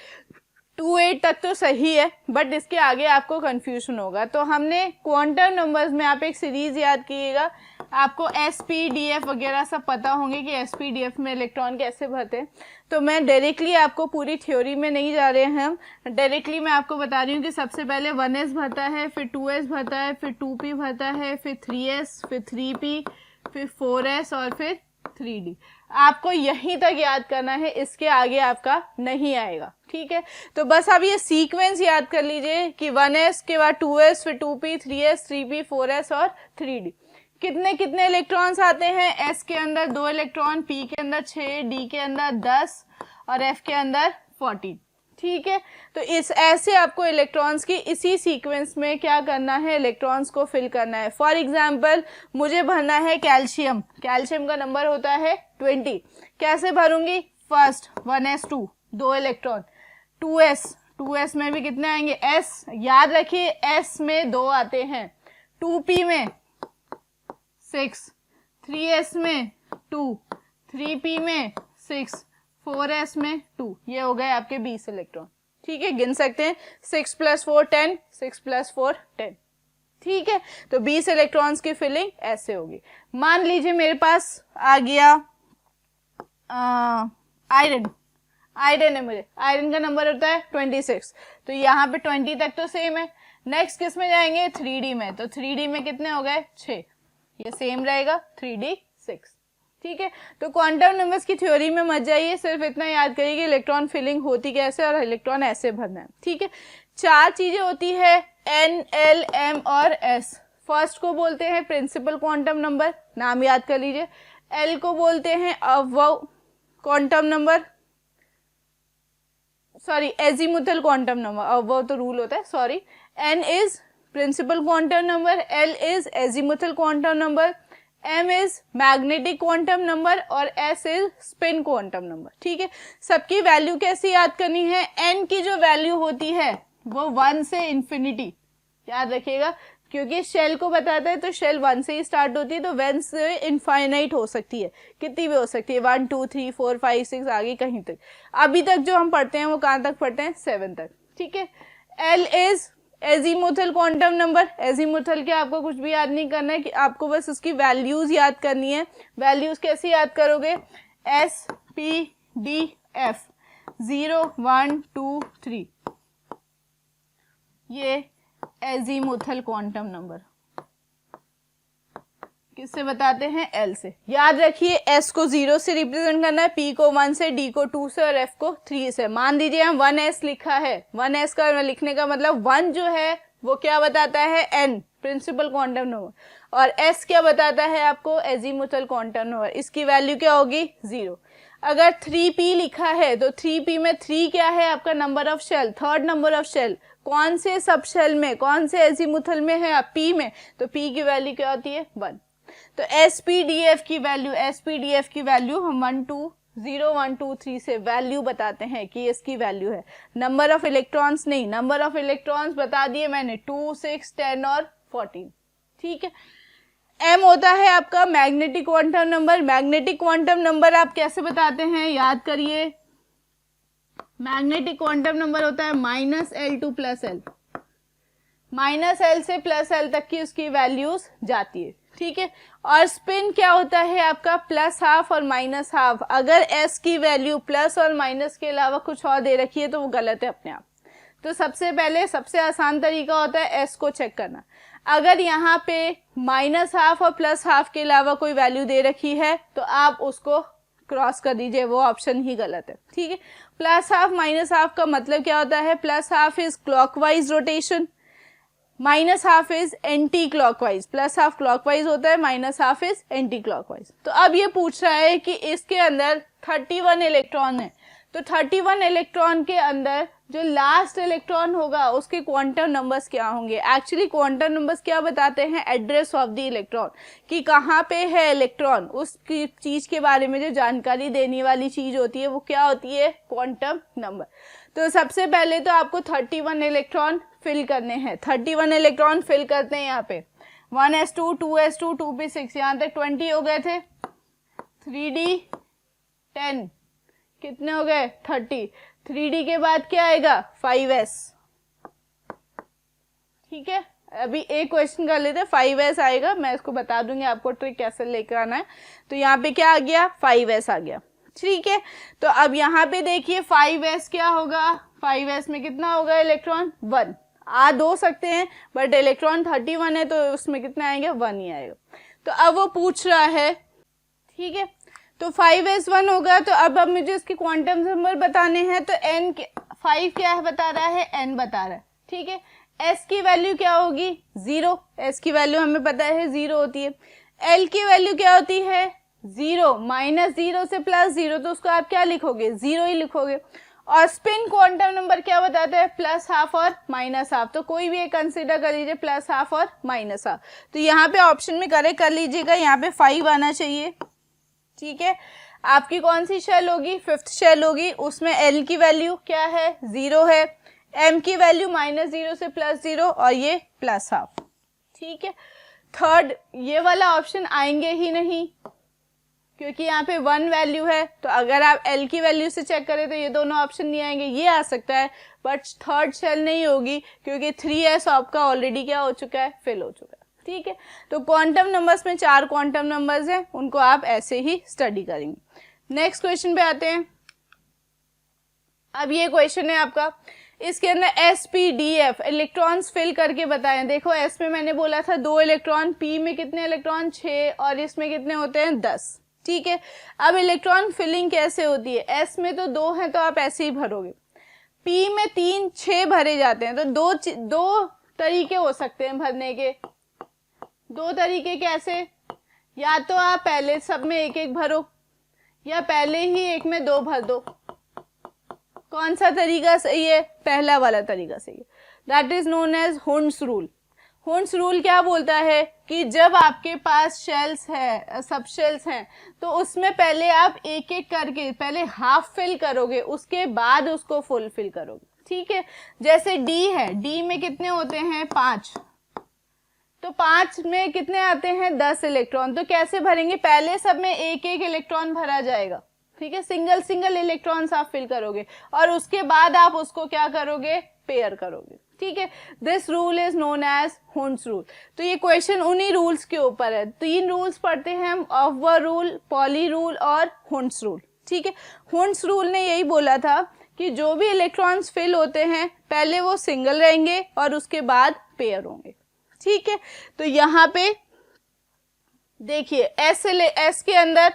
2 8 तक तो सही है, बट इसके आगे आपको कंफ्यूजन होगा। तो हमने क्वांटम नंबर्स में आप एक सीरीज याद कीजिएगा, आपको SPDF वगैरह सब पता होंगे कि SPDF में इलेक्ट्रॉन कैसे भरते हैं। तो मैं डायरेक्टली आपको पूरी थ्योरी में नहीं जा रहे हैं, हम डायरेक्टली मैं आपको बता रही हूँ कि सबसे पहले 1s भरता है, फिर 2s भरता है, फिर 2p भरता है, फिर 3s, फिर 3p, फिर 4s और फिर 3d। आपको यहीं तक याद करना है, इसके आगे आपका नहीं आएगा। ठीक है, तो बस आप ये सीक्वेंस याद कर लीजिए कि 1s के बाद 2s, फिर 2p, 3s, 3p, 4s और 3d। कितने कितने इलेक्ट्रॉन्स आते हैं, s के अंदर 2 इलेक्ट्रॉन, p के अंदर 6, d के अंदर 10 और f के अंदर 14। ठीक है, तो इस ऐसे आपको इलेक्ट्रॉन्स की इसी सीक्वेंस में क्या करना है, इलेक्ट्रॉन्स को फिल करना है। फॉर एग्जांपल मुझे भरना है कैल्शियम, कैल्शियम का नंबर होता है 20। कैसे भरूंगी, फर्स्ट 1s2 2 इलेक्ट्रॉन, 2s में भी कितने आएंगे, s याद रखिए s में 2 आते हैं, 2p में 6, 3s में 2, 3p में 6, 4s में 2। ये हो गए आपके 20 इलेक्ट्रॉन। ठीक है, गिन सकते हैं, 6 + 4 10, 6 + 4 10। ठीक है, तो 20 इलेक्ट्रॉन्स की फिलिंग ऐसे होगी। मान लीजिए मेरे पास आ गया आयरन, आयरन है मुझे, आयरन का नंबर होता है 26, तो यहाँ पे 20 तक तो सेम है। नेक्स्ट किस में जाएंगे, 3D में, तो 3D में कितने हो गए 6, ये सेम रहेगा 3D 6। ठीक है, तो क्वांटम नंबर्स की थ्योरी में मत जाइए, सिर्फ इतना याद करिए कि इलेक्ट्रॉन फिलिंग होती कैसे और इलेक्ट्रॉन ऐसे भरना है। ठीक है, 4 चीजें होती है N, L, M और S। फर्स्ट को बोलते हैं प्रिंसिपल क्वांटम नंबर, नाम याद कर लीजिए। L को बोलते हैं अवयव quantum number, sorry azimuthal quantum number, अवयव तो रूल होता है, sorry. N is principal quantum number, L is azimuthal quantum number, M is magnetic quantum number और S is spin quantum number. ठीक है, सबकी वैल्यू कैसे याद करनी है, N की जो वैल्यू होती है वो 1 से इंफिनिटी, याद रखिएगा, क्योंकि शेल को बताता है तो शेल 1 से ही स्टार्ट होती है, तो 1 से इनफाइनाइट हो सकती है, कितनी भी हो सकती है, 1 2 3 4 5 6 आगे कहीं तक। अभी तक जो हम पढ़ते हैं वो कहाँ तक पढ़ते हैं, 7 तक। ठीक है, L is azimuthal quantum number, azimuthal के आपको कुछ भी याद नहीं करना है, कि आपको बस उसकी वैल्यूज याद करनी है। वैल्यूज कैसे याद करोगे, S P D F 0 1 2 3, ये एजीमुथल क्वांटम नंबर किससे बताते हैं, L से। याद रखिए S को 0 से रिप्रेजेंट करना है, P को 1 से, D को 2 से और F को 3 से। मान लीजिए हम 1S लिखा है, 1S का लिखने का मतलब 1 जो है वो क्या बताता है, N प्रिंसिपल क्वांटम नंबर, और S क्या बताता है आपको, एजीमुथल क्वांटम नंबर, इसकी वैल्यू क्या होगी 0। अगर 3P लिखा है तो 3P में 3 क्या है आपका number of shell, third number of shell, कौन से सब शेल में, कौन से एजीमुथल में है, P में, तो P की वैल्यू क्या होती है 1। तो SPDF की वैल्यू, SPDF की वैल्यू हम 1 2 0 1 2 3 से वैल्यू बताते हैं कि इसकी वैल्यू है, नंबर ऑफ इलेक्ट्रॉन्स नहीं, नंबर ऑफ इलेक्ट्रॉन्स बता दिए मैंने 2 6 10 और 14। ठीक है, M होता है आपका magnetic quantum number. Magnetic quantum number आप कैसे बताते हैं, याद करिए, मैग्नेटिक क्वांटम नंबर होता है -L टू +L, -L से +L तक की उसकी वैल्यूज जाती है। ठीक है, और स्पिन क्या होता है आपका +12 और -12। अगर S की वैल्यू प्लस और माइनस के अलावा कुछ और दे रखी है तो वो गलत है अपने आप। तो सबसे पहले सबसे आसान तरीका होता है S को चेक करना। अगर यहाँ पे -12 और +12 के अलावा कोई वैल्यू दे रखी है तो आप उसको क्रॉस कर दीजिए, वो ऑप्शन ही गलत है। ठीक है, +12 -12 का मतलब क्या होता है, +12 is clockwise rotation, -12 is anti clockwise, +12 clockwise होता है, -12 इज एंटी क्लॉकवाइज। तो अब ये पूछ रहा है कि इसके अंदर 31 इलेक्ट्रॉन है, तो 31 इलेक्ट्रॉन के अंदर जो लास्ट इलेक्ट्रॉन होगा उसके क्वांटम नंबर्स क्या होंगे। एक्चुअली क्वांटम नंबर्स क्या बताते हैं, एड्रेस ऑफ द इलेक्ट्रॉन, कि कहाँ पे है इलेक्ट्रॉन, उस चीज के बारे में जो जानकारी देने वाली चीज होती है वो क्या होती है, क्वांटम नंबर। तो सबसे पहले तो आपको 31 इलेक्ट्रॉन फिल करने हैं, 31 इलेक्ट्रॉन फिल करते हैं यहाँ पे, 1s2 2s2 2p6, यहाँ तक 20 हो गए थे, 3d 10, कितने हो गए 30, 3d के बाद क्या आएगा 5s। ठीक है, अभी एक क्वेश्चन कर लेते हैं, 5s आएगा, मैं इसको बता दूंगी आपको ट्रिक कैसे लेकर आना है। तो यहाँ पे क्या आ गया, 5s आ गया। ठीक है, तो अब यहाँ पे देखिए 5s क्या होगा, 5s में कितना होगा इलेक्ट्रॉन 1, आ 2 सकते हैं बट इलेक्ट्रॉन 31 है तो उसमें कितना आएंगे 1 ही आएगा। तो अब वो पूछ रहा है, ठीक है, तो 5s 1 होगा, तो अब मुझे इसके क्वांटम नंबर बताने हैं, तो n 5 क्या है बता रहा है, n बता रहा है। ठीक है, s की वैल्यू क्या होगी 0, s की वैल्यू हमें पता है 0 होती है। l की वैल्यू क्या होती है 0, -0 से +0, तो उसको आप क्या लिखोगे 0 ही लिखोगे। और स्पिन क्वांटम नंबर क्या बताता है, +12 और -12, तो कोई भी एक कंसिडर कर लीजिए, +12 और -12। तो यहाँ पे ऑप्शन में करेक्ट कर लीजिएगा, यहाँ पे 5 आना चाहिए। ठीक है, आपकी कौन सी शेल होगी, 5th शेल होगी, उसमें L की वैल्यू क्या है 0 है, M की वैल्यू -0 से +0 और ये +12। ठीक है, थर्ड ये वाला ऑप्शन आएंगे ही नहीं, क्योंकि यहाँ पे 1 वैल्यू है, तो अगर आप L की वैल्यू से चेक करें तो ये दोनों ऑप्शन नहीं आएंगे, ये आ सकता है, बट थर्ड शेल नहीं होगी क्योंकि 3s आपका ऑलरेडी क्या हो चुका है, फिल हो चुका है। ठीक है, तो क्वांटम नंबर्स में 4 क्वांटम नंबर्स हैं, उनको आप ऐसे ही स्टडी करेंगे। नेक्स्ट क्वेश्चन पे आते हैं। अब ये क्वेश्चन है आपका, इसके अंदर sp-df इलेक्ट्रॉन्स फिल करके बताएं। देखो s में मैंने बोला था 2 इलेक्ट्रॉन, p में कितने इलेक्ट्रॉन 6 और इसमें कितने होते हैं 10। ठीक है, अब इलेक्ट्रॉन फिलिंग कैसे होती है, s में तो 2 है तो आप ऐसे ही भरोगे, p में 3 6 भरे जाते हैं, तो दो तरीके हो सकते हैं भरने के। दो तरीके कैसे, या तो आप पहले सब में एक एक भरो या पहले ही एक में 2 भर दो। कौन सा तरीका सही है, पहला वाला तरीका सही है, that is known as Hund's rule. Hund's rule क्या बोलता है कि जब आपके पास शेल्स है, सब शेल्स हैं, तो उसमें पहले आप एक एक करके पहले हाफ फिल करोगे, उसके बाद उसको फुल फिल करोगे। ठीक है, जैसे डी है, डी में कितने होते हैं 5, तो 5 में कितने आते हैं 10 इलेक्ट्रॉन, तो कैसे भरेंगे, पहले सब में एक एक इलेक्ट्रॉन भरा जाएगा। ठीक है, सिंगल सिंगल इलेक्ट्रॉन्स आप फिल करोगे और उसके बाद आप उसको क्या करोगे, पेयर करोगे। ठीक है, this rule is known as Hund's rule. तो ये क्वेश्चन उन्हीं रूल्स के ऊपर है। 3 रूल्स पढ़ते हैं हम, ऑफ रूल, पॉली रूल और हुंड्स रूल। ठीक है, हुंड्स रूल ने यही बोला था कि जो भी इलेक्ट्रॉन्स फिल होते हैं पहले वो सिंगल रहेंगे और उसके बाद पेयर होंगे। ठीक है, तो यहाँ पे देखिए एस के अंदर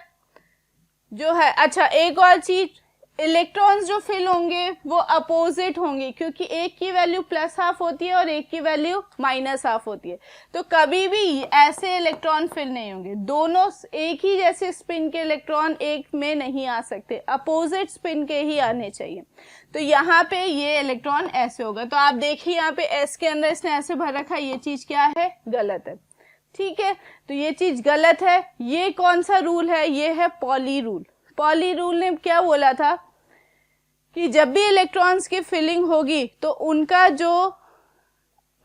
जो है, अच्छा एक और चीज, इलेक्ट्रॉन्स जो फिल होंगे वो अपोजिट होंगे, क्योंकि एक की वैल्यू प्लस हाफ होती है और एक की वैल्यू माइनस हाफ होती है, तो कभी भी ऐसे इलेक्ट्रॉन फिल नहीं होंगे। दोनों एक ही जैसे स्पिन के इलेक्ट्रॉन एक में नहीं आ सकते, अपोजिट स्पिन के ही आने चाहिए। तो यहाँ पे ये इलेक्ट्रॉन ऐसे होगा, तो आप देखिए यहाँ पे एस के अंदर इसने ऐसे भर रखा है, ये चीज क्या है, गलत है। ठीक है, तो ये चीज गलत है। ये कौन सा रूल है, ये है पॉली रूल। पॉली रूल ने क्या बोला था कि जब भी इलेक्ट्रॉन्स की फिलिंग होगी तो उनका जो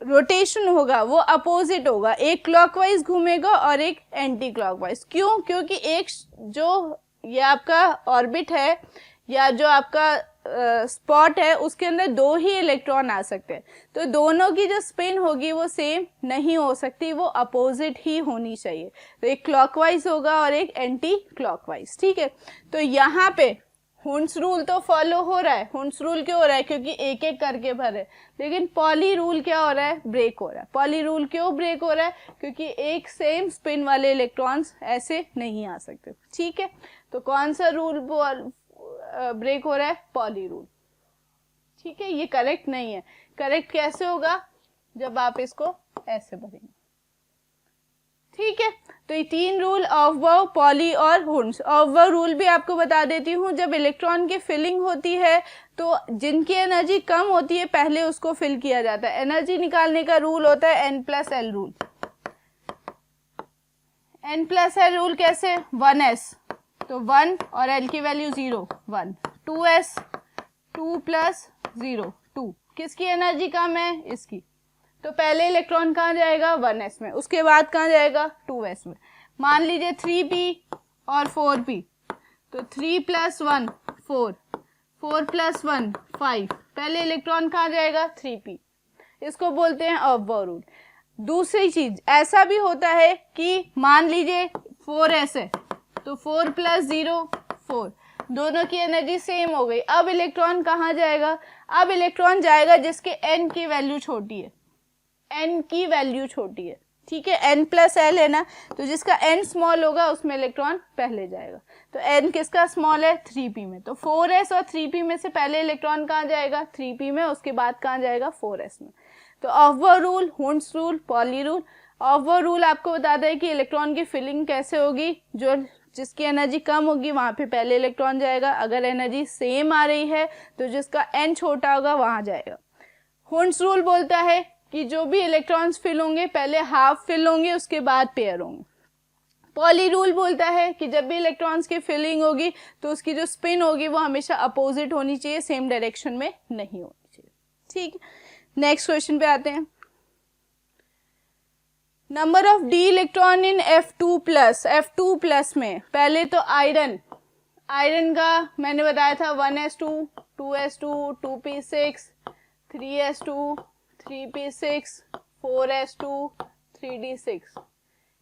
रोटेशन होगा वो अपोजिट होगा, एक क्लॉकवाइज घूमेगा और एक एंटी क्लॉकवाइज। क्यों, क्योंकि एक जो ये आपका ऑर्बिट है या जो आपका स्पॉट है उसके अंदर 2 ही इलेक्ट्रॉन आ सकते हैं, तो दोनों की जो स्पिन होगी वो सेम नहीं हो सकती, वो अपोजिट ही होनी चाहिए। तो एक क्लॉकवाइज होगा और एक एंटी क्लॉकवाइज। ठीक है, तो यहाँ पे हुंड्स रूल तो फॉलो हो रहा है। हुंड्स रूल क्यों हो रहा है, क्योंकि एक एक करके भरे, लेकिन पॉली रूल क्या हो रहा है, ब्रेक हो रहा है। पॉली रूल क्यों ब्रेक हो रहा है, क्योंकि एक सेम स्पिन वाले इलेक्ट्रॉन्स ऐसे नहीं आ सकते। ठीक है, तो कौन सा रूल ब्रेक हो रहा है, पॉली रूल। ठीक है, ये करेक्ट नहीं है। करेक्ट कैसे होगा, जब आप इसको ऐसे भरेंगे। ठीक है, तो ये 3 रूल, ऑफ वर्ब, पॉली और हुंड्स। ऑफ वर्ब रूल भी आपको बता देती हूँ, जब इलेक्ट्रॉन की फिलिंग होती है तो जिनकी एनर्जी कम होती है पहले उसको फिल किया जाता है। एनर्जी निकालने का रूल होता है n+l रूल। n+l रूल कैसे, 1s, तो 1 और l की वैल्यू 0, 1, 2s, 2 + 0, 2, किसकी एनर्जी कम है, इसकी, तो पहले इलेक्ट्रॉन कहाँ जाएगा, 1s में, उसके बाद कहाँ जाएगा, 2s में। मान लीजिए 3p और 4p, तो 3 + 1 4, 4 + 1 5, पहले इलेक्ट्रॉन कहाँ जाएगा, 3p। इसको बोलते हैं ऑफ वर्ब रूल। दूसरी चीज ऐसा भी होता है कि मान लीजिए 4s है, तो 4 + 0 4, दोनों की एनर्जी सेम हो गई। अब इलेक्ट्रॉन कहाँ जाएगा, अब इलेक्ट्रॉन जाएगा जिसके n की वैल्यू छोटी है, n की वैल्यू छोटी है। ठीक है, n+l है ना, तो जिसका n स्मॉल होगा उसमें इलेक्ट्रॉन पहले जाएगा। तो n किसका स्मॉल है, 3p में, तो 4s और 3p में से पहले इलेक्ट्रॉन कहाँ जाएगा, 3p में, उसके बाद कहाँ जाएगा, 4s में। तो of verb rule, Hund's rule, poly rule. Of verb rule आपको बताता है कि इलेक्ट्रॉन की फिलिंग कैसे होगी, जो जिसकी एनर्जी कम होगी वहां पे पहले इलेक्ट्रॉन जाएगा, अगर एनर्जी सेम आ रही है तो जिसका n छोटा होगा वहां जाएगा। हुंड्स रूल बोलता है कि जो भी इलेक्ट्रॉन्स फिल होंगे पहले हाफ फिल होंगे उसके बाद पेयर होंगे। पॉली रूल बोलता है कि जब भी इलेक्ट्रॉन्स की फिलिंग होगी तो उसकी जो स्पिन होगी वो हमेशा अपोजिट होनी चाहिए, सेम डायरेक्शन में नहीं होनी चाहिए। ठीक, नेक्स्ट क्वेश्चन पे आते हैं। Number of D electron in F2 plus, F2 plus में पहले तो आयरन, आयरन का मैंने बताया था 1s2, 2s2, 2p6, 3s2, 3p6, 4s2, 3d6,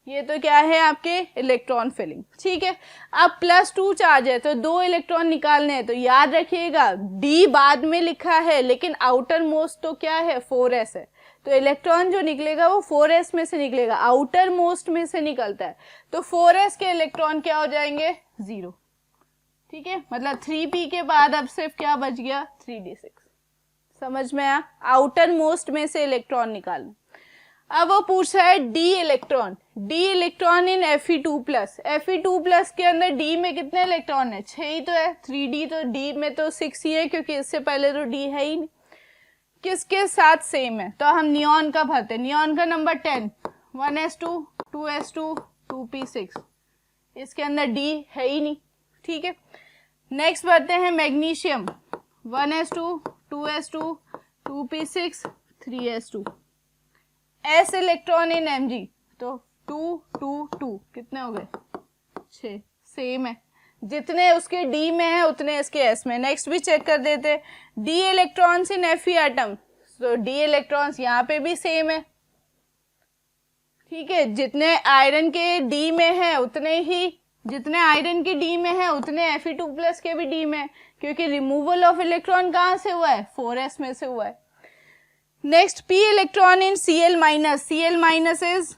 ये तो क्या है आपके इलेक्ट्रॉन फिलिंग। ठीक है, अब +2 चार्ज है तो 2 इलेक्ट्रॉन निकालने हैं, तो याद रखिएगा डी बाद में लिखा है लेकिन आउटर मोस्ट तो क्या है 4s है, तो इलेक्ट्रॉन जो निकलेगा वो 4s में से निकलेगा, आउटर मोस्ट में से निकलता है, तो 4s के इलेक्ट्रॉन क्या हो जाएंगे 0। ठीक है, मतलब 3p के बाद अब सिर्फ क्या बच गया 3d6। समझ में आया, आउटर मोस्ट में से इलेक्ट्रॉन निकालना। अब वो पूछ रहा है D electron, D electron in Fe2 plus, Fe2 plus के अंदर डी में कितने इलेक्ट्रॉन है 6 ही तो है, 3d तो डी में तो 6 ही है क्योंकि इससे पहले तो डी है ही नहीं। किसके साथ सेम है, तो हम नियॉन का भरते, नियॉन का नंबर 10, 1s2, 2s2, 2p6, इसके अंदर डी है ही नहीं। ठीक है, नेक्स्ट भरते हैं magnesium, 1s2, 2s2, 2p6, 3s2, s electron in Mg, तो 2 2 2 कितने हो गए 6, सेम है, जितने उसके D में है उतने इसके S में। नेक्स्ट भी चेक कर देते, D electrons in Fe atom, तो D इलेक्ट्रॉन्स यहाँ पे भी सेम है। ठीक है, जितने आयरन के D में है उतने ही, जितने आयरन के D में है उतने Fe2 प्लस के भी D में है, क्योंकि रिमूवल ऑफ इलेक्ट्रॉन कहाँ से हुआ है 4s में से हुआ है। Next p electron in Cl minus, Cl minus is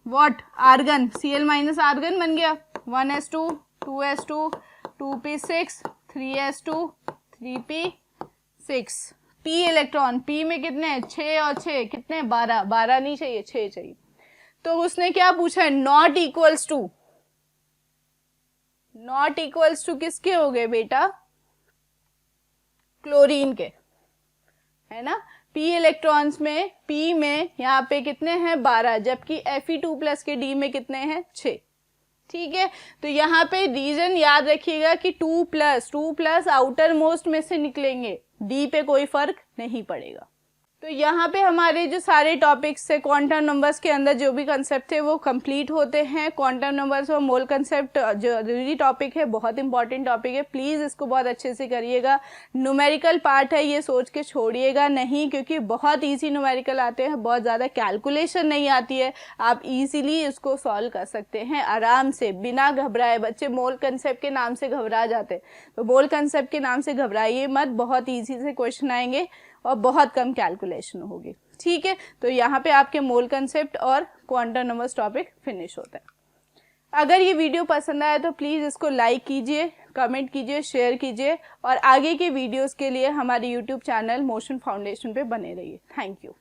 what argon, Cl minus argon बन गया, 1s2, 2s2, 2p6, 3s2, 3p6, p electron, p में कितने 6 और 6 कितने 12, 12 नहीं चाहिए 6 चाहिए, तो उसने क्या पूछा है not equals to, not equals to किसके हो गए बेटा क्लोरीन के, है ना। p इलेक्ट्रॉन्स में p में यहाँ पे कितने हैं 12, जबकि Fe2 प्लस के d में कितने हैं 6। ठीक है, तो यहाँ पे रीजन याद रखिएगा कि 2 प्लस आउटर मोस्ट में से निकलेंगे, d पे कोई फर्क नहीं पड़ेगा। तो यहाँ पे हमारे जो सारे टॉपिक्स है क्वांटम नंबर्स के अंदर जो भी कंसेप्ट थे वो कंप्लीट होते हैं। क्वांटम नंबर्स और मोल कंसेप्ट जरूरी टॉपिक है, बहुत इंपॉर्टेंट टॉपिक है, प्लीज़ इसको बहुत अच्छे से करिएगा। न्यूमेरिकल पार्ट है ये सोच के छोड़िएगा नहीं, क्योंकि बहुत ईजी न्यूमेरिकल आते हैं, बहुत ज़्यादा कैलकुलेशन नहीं आती है, आप ईजिली इसको सॉल्व कर सकते हैं आराम से बिना घबराए। बच्चे मोल कंसेप्ट के नाम से घबरा जाते हैं, तो मोल कंसेप्ट के नाम से घबराइए मत, बहुत ईजी से क्वेश्चन आएंगे और बहुत कम कैलकुलेशन होगी। ठीक है, तो यहाँ पे आपके मोल कंसेप्ट और क्वांटम नंबर्स टॉपिक फिनिश होता है। अगर ये वीडियो पसंद आया तो प्लीज़ इसको लाइक कीजिए, कमेंट कीजिए, शेयर कीजिए और आगे के वीडियोस के लिए हमारे यूट्यूब चैनल मोशन फाउंडेशन पे बने रहिए। Thank you.